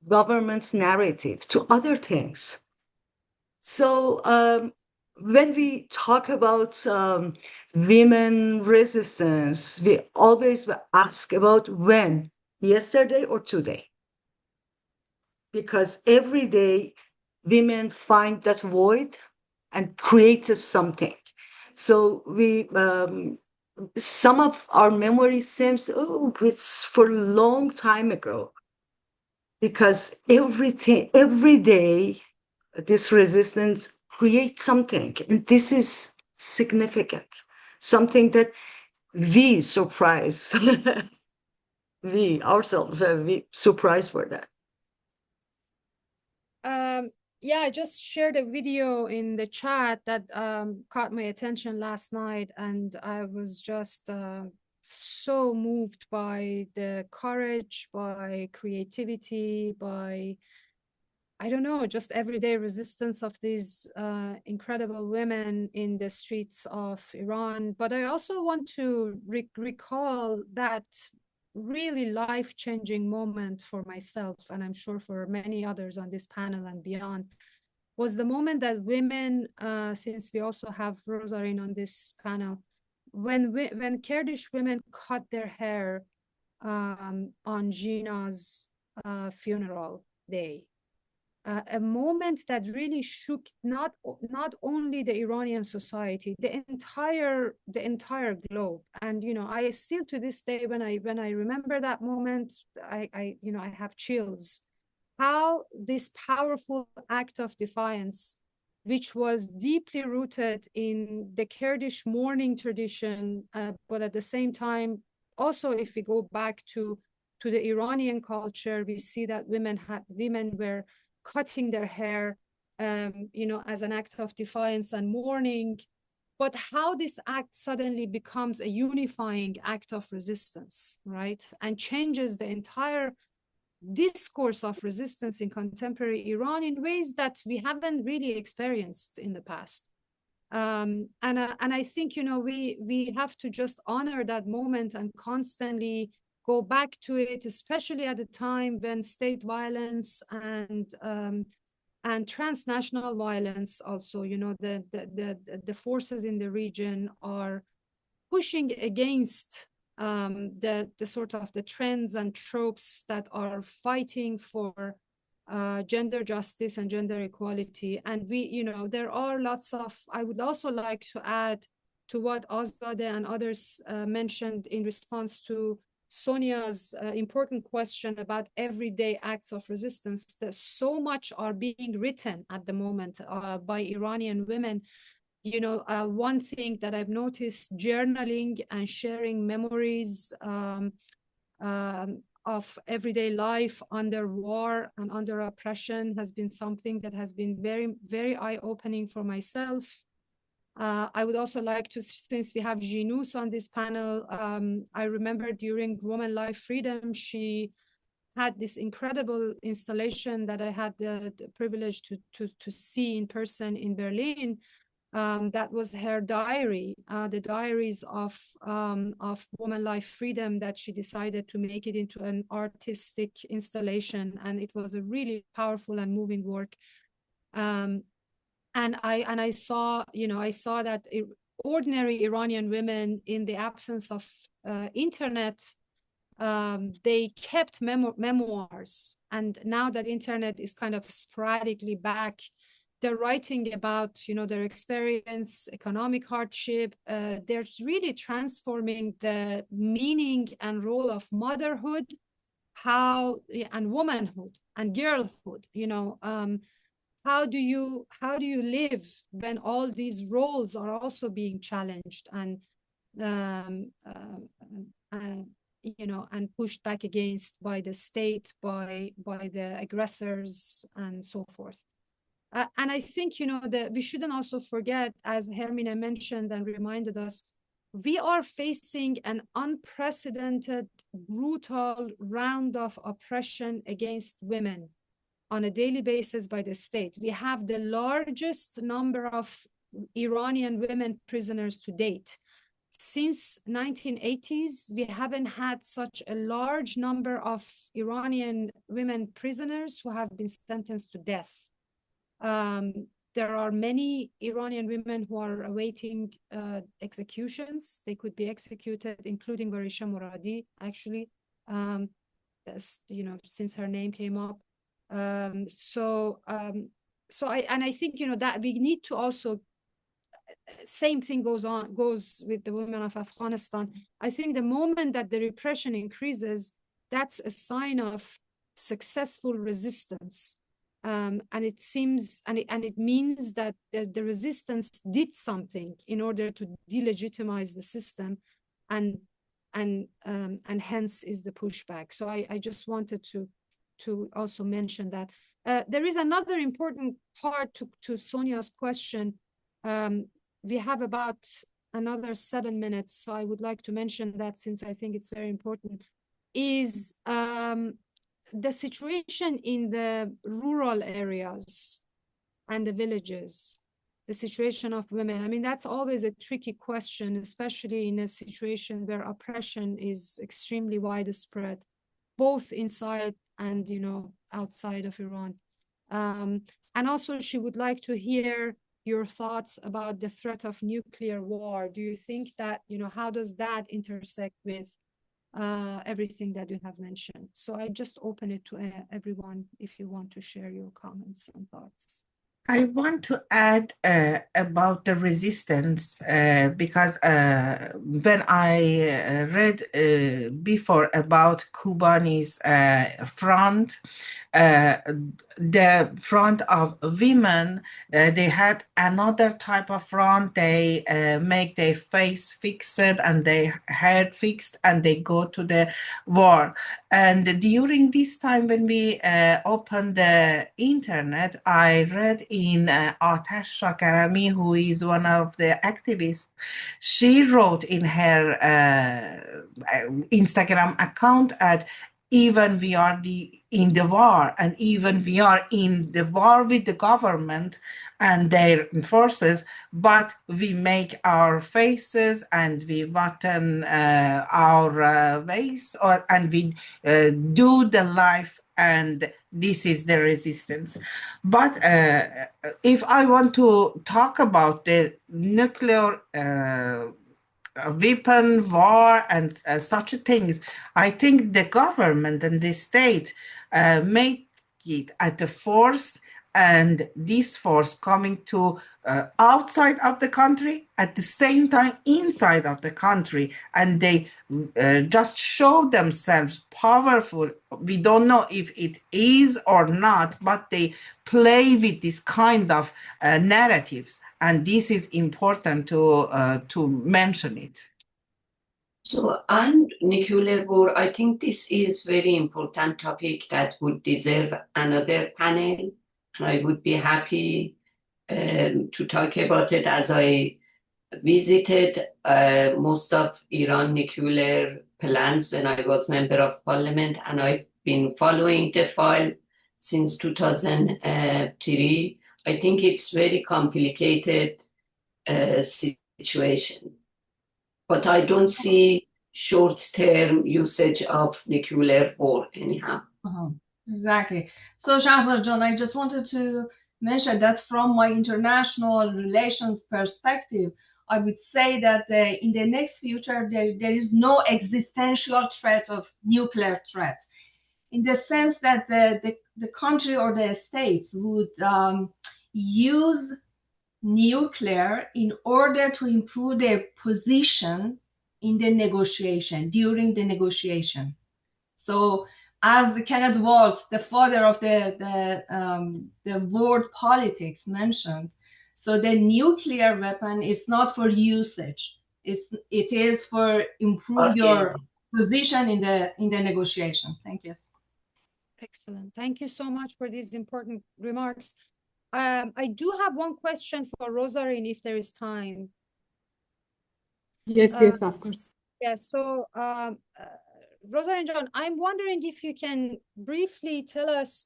government's narrative to other things. So when we talk about women resistance, we always ask about when, yesterday or today. Because every day women find that void and create something. So we, some of our memory seems, oh, it's for a long time ago. Because every day, this resistance creates something, and this is significant. Something that we surprise, we ourselves, we surprised for that. Yeah, I just shared a video in the chat that caught my attention last night, and I was just so moved by the courage, by creativity, by, I don't know, just everyday resistance of these incredible women in the streets of Iran. But I also want to recall that really life-changing moment for myself, and I'm sure for many others on this panel and beyond, was the moment that women, since we also have Rosalind on this panel, when Kurdish women cut their hair on Gina's funeral day. A moment that really shook not only the Iranian society, the entire globe. And you know, I still to this day, when I remember that moment, I have chills. How this powerful act of defiance, which was deeply rooted in the Kurdish mourning tradition, but at the same time, also if we go back to the Iranian culture, we see that women were cutting their hair, as an act of defiance and mourning. But how this act suddenly becomes a unifying act of resistance, right? And changes the entire discourse of resistance in contemporary Iran in ways that we haven't really experienced in the past. And I think, we have to just honor that moment and constantly go back to it, especially at a time when state violence and transnational violence also, the forces in the region are pushing against the sort of the trends and tropes that are fighting for gender justice and gender equality. And we, there are lots of, I would also like to add to what Azadeh and others mentioned in response to Sonia's important question about everyday acts of resistance. That so much are being written at the moment by Iranian women. One thing that I've noticed, journaling and sharing memories of everyday life under war and under oppression has been something that has been very, very eye-opening for myself. I would also like to, since we have Jinus on this panel, I remember during Women Life Freedom, she had this incredible installation that I had the privilege to see in person in Berlin. That was her diary, the diaries of Woman Life Freedom, that she decided to make it into an artistic installation, and it was a really powerful and moving work. And I saw, I saw that ordinary Iranian women, in the absence of internet, they kept memoirs, and now that internet is kind of sporadically back, they're writing about, their experience, economic hardship. They're really transforming the meaning and role of motherhood, and womanhood and girlhood. How do you live when all these roles are also being challenged and and pushed back against by the state, by the aggressors, and so forth. And I think, that we shouldn't also forget, as Hermine mentioned and reminded us, we are facing an unprecedented, brutal round of oppression against women on a daily basis by the state. We have the largest number of Iranian women prisoners to date. Since 1980s, we haven't had such a large number of Iranian women prisoners who have been sentenced to death. there are many Iranian women who are awaiting executions. They could be executed, including Varisha Moradi, actually, since her name came up. So I think, that we need to also, same thing goes with the women of Afghanistan. I think the moment that the repression increases, that's a sign of successful resistance. And it seems, and it means that the resistance did something in order to delegitimize the system, and hence is the pushback. So I just wanted to also mention that. There is another important part to Sonia's question. We have about another 7 minutes, so I would like to mention that, since I think it's very important, is the situation in the rural areas and the villages, the situation of women. I mean, that's always a tricky question, especially in a situation where oppression is extremely widespread, both inside and, outside of Iran. And also, she would like to hear your thoughts about the threat of nuclear war. Do you think that, how does that intersect with everything that you have mentioned? So I just open it to everyone if you want to share your comments and thoughts. I want to add about the resistance because when I read before about Kobani's front, the front of women, they had another type of front. They make their face fixed and their hair fixed, and they go to the war. And during this time, when we opened the internet, I read in Atash Shakarami, who is one of the activists. She wrote in her Instagram account at, even we are in the war, and even we are in the war with the government and their forces, but we make our faces and we button our waist, and we do the life, and this is the resistance. But if I want to talk about the nuclear weapon war and such things, I think the government and the state make it at the force, and this force coming to outside of the country, at the same time inside of the country, and they just show themselves powerful. We don't know if it is or not, but they play with this kind of narratives, and this is important to mention it. So on nuclear war, I think this is very important topic that would deserve another panel, and I would be happy to talk about it, as I visited most of Iran nuclear plants when I was member of parliament, and I've been following the file since 2003. I think it's very complicated situation, but I don't see short-term usage of nuclear war anyhow. Exactly. So Shahzad John, I just wanted to mention that from my international relations perspective, I would say that in the next future, there is no existential threat of nuclear threat, in the sense that the country or the states would use nuclear in order to improve their position in the negotiation, during the negotiation. So as Kenneth Waltz, the father of the world politics, mentioned, so the nuclear weapon is not for usage. It is for improve your position in the negotiation. Thank you. Excellent. Thank you so much for these important remarks. I do have one question for Rosarin, if there is time. Yes, yes, of course. Yeah, so Rosarin John, I'm wondering if you can briefly tell us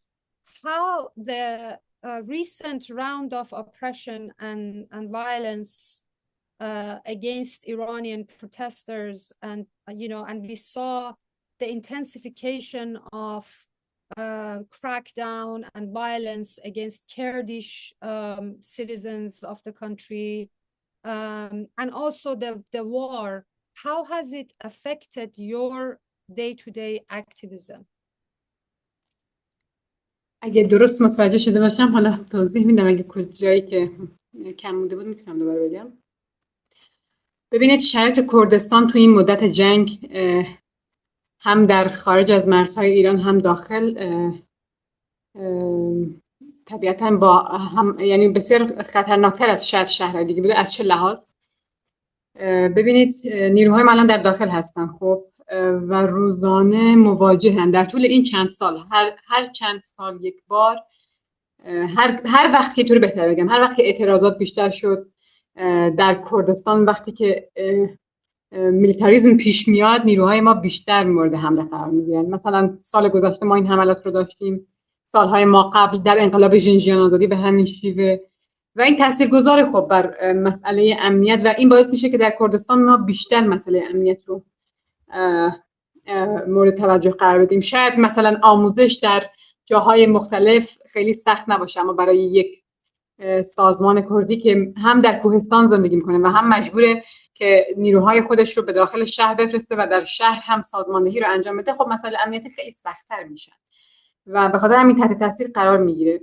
how the recent round of oppression and violence against Iranian protesters, and and we saw the intensification of crackdown and violence against Kurdish citizens of the country, and also the war, how has it affected your day-to-day activism? اگه درست متوجه شده باشم حالا توضیح میدم، اگه جایی که کم مونده بود میتونم دوباره بگم. ببینید شرایط کردستان توی این مدت جنگ هم در خارج از مرزهای ایران هم داخل طبیعتاً با هم، یعنی بسیار خطرناکتر از شاید شهرهای دیگه بوده. از چه لحاظ؟ ببینید نیروهای ما الان در داخل هستن خب و روزانه مواجهن در طول این چند سال، هر چند سال یک بار، هر وقت که طور بهتر بگم، هر وقت که اعتراضات بیشتر شد در کردستان، وقتی که میلیتاریسم پیش میاد نیروهای ما بیشتر مورد حمله قرار میگیرن. مثلا سال گذشته ما این حملات رو داشتیم، سالهای ما قبل در انقلاب ژنژیان آزادی به همین شیوه و این تاثیرگذاره خب بر مسئله امنیت و این باعث میشه که در کردستان ما بیشتر مسئله امنیت رو مورد توجه قرار بدیم. شاید مثلا آموزش در جاهای مختلف خیلی سخت نباشه، اما برای یک سازمان کردی که هم در کوهستان زندگی میکنه و هم مجبوره که نیروهای خودش رو به داخل شهر بفرسته و در شهر هم سازماندهی رو انجام بده، خب مسئله امنیتی خیلی سخت‌تر میشه و به خاطر همین تحت تاثیر قرار میگیره.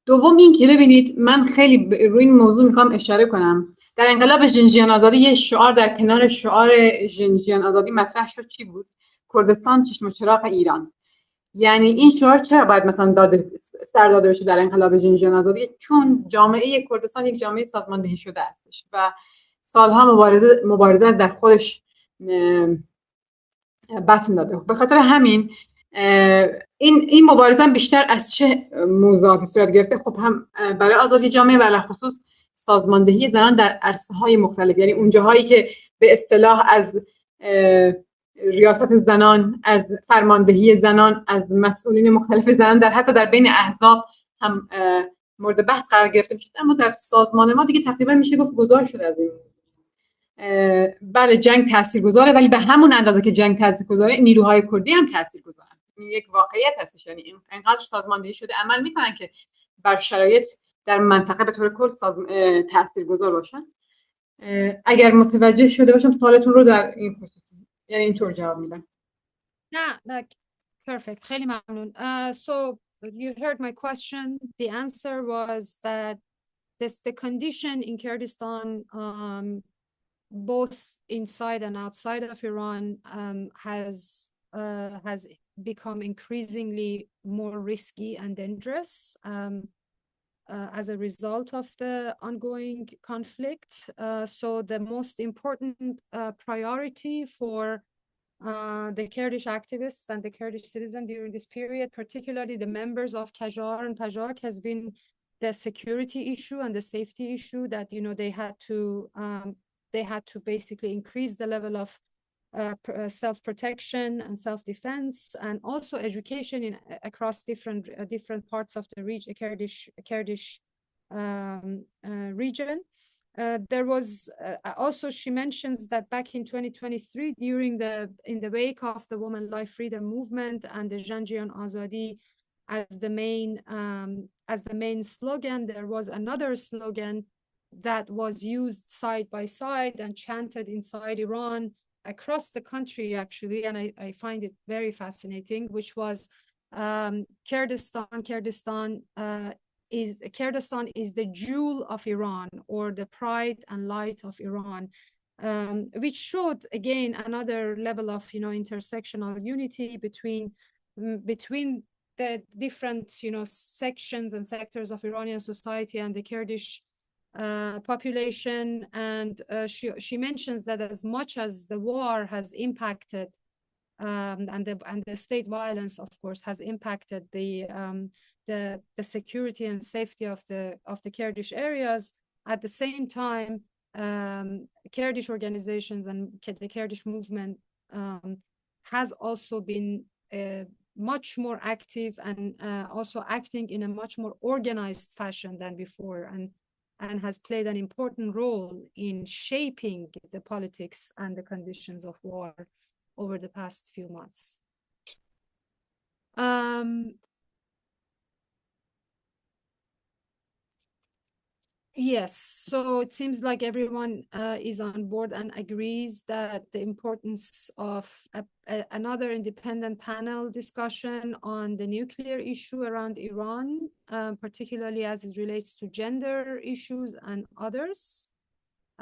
دوم این که ببینید من خیلی روی این موضوع میخوام اشاره کنم. در انقلاب ژنژیان آزادی یه شعار در کنار شعار ژنژیان آزادی مطرح شد، چی بود؟ کردستان چشم و چراغ ایران. یعنی این شعار چرا باید مثلا سر داده بشه در انقلاب ژنژیان آزادی؟ چون جامعه کردستان یک جامعه سازماندهی شده هستش و سالها مبارزه در خودش بطن داده. به خاطر همین این مبارزه بیشتر از چه موضوعاتی صورت گرفته؟ خب هم برای آزادی جامعه و علاوه خصوص سازماندهی زنان در عرصه‌های مختلف، یعنی اون جاهایی که به اصطلاح از ریاست زنان، از فرماندهی زنان، از مسئولین مختلف زنان در حتی در بین احزاب هم مورد بحث قرار گرفته میشه، اما در سازمان ما دیگه تقریبا میشه گفت گذار شده از این. بله جنگ تاثیرگذاره، ولی به همون اندازه که جنگ تاثیرگذاره نیروهای کردی هم تاثیرگذارن. این یک واقعیت هستش، یعنی اینقدر سازماندهی شده عمل میکنن که بر شرایط در منطقه به طور کل تاثیرگذار باشن. اگر متوجه شده باشم سوالتون رو در این خصوص، یعنی اینطور جواب میدم. نه perfect. خیلی ممنون. So you heard my question. The answer was that the condition in Kurdistan, both inside and outside of Iran, has become increasingly more risky and dangerous as a result of the ongoing conflict. So the most important priority for the Kurdish activists and the Kurdish citizens during this period, particularly the members of Qajar and Pajak, has been the security issue and the safety issue that, you know, they had to basically increase the level of self-protection and self-defense, and also education across different parts of the Kurdish region. There was also, she mentions that back in 2023, in the wake of the Women Life Freedom movement and the Janjian Azadi as the main slogan, there was another slogan that was used side by side and chanted inside Iran across the country, actually, and I find it very fascinating, which was Kurdistan is the jewel of Iran, or the pride and light of Iran, which showed again another level of, you know, intersectional unity between the different, you know, sections and sectors of Iranian society and the Kurdish population. And she mentions that as much as the war has impacted and the state violence, of course, has impacted the security and safety of the Kurdish areas, at the same time Kurdish organizations and the Kurdish movement has also been much more active and also acting in a much more organized fashion than before, and has played an important role in shaping the politics and the conditions of war over the past few months. Yes, so it seems like everyone is on board and agrees that the importance of another independent panel discussion on the nuclear issue around Iran, particularly as it relates to gender issues and others.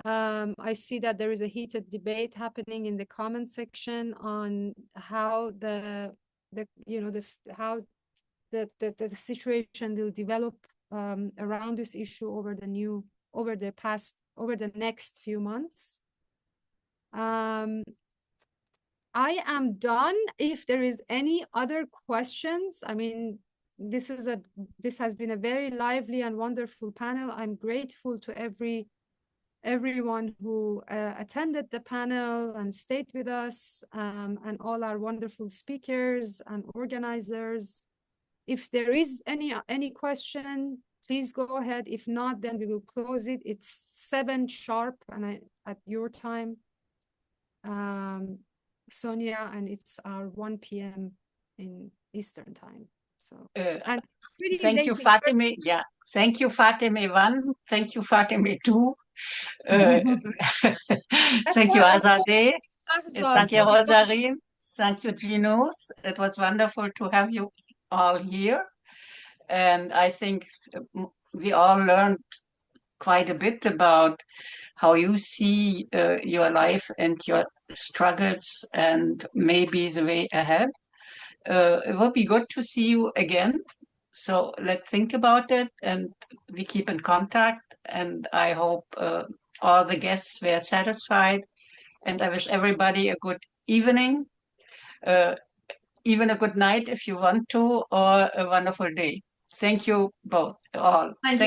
I see that there is a heated debate happening in the comment section on how the situation will develop around this issue over the next few months. I am done. If there is any other questions, I mean, this has been a very lively and wonderful panel. I'm grateful to everyone who attended the panel and stayed with us, and all our wonderful speakers and organizers. If there is any question, please go ahead. If not, then we will close it. It's 7 sharp and at your time, Sonia, and it's our 1 p.m. in Eastern time. So and really thank you, Fatime. Yeah, thank you, Fatime 1. Thank you, Fatime 2. Thank you, Azadeh. Thank you, Rosarine. Thank you, Ginos. It was wonderful to have you all here. And I think we all learned quite a bit about how you see your life and your struggles and maybe the way ahead. It will be good to see you again. So let's think about it and we keep in contact. And I hope all the guests were satisfied. And I wish everybody a good evening, even a good night if you want to, or a wonderful day. Thank you both, all. Thank you.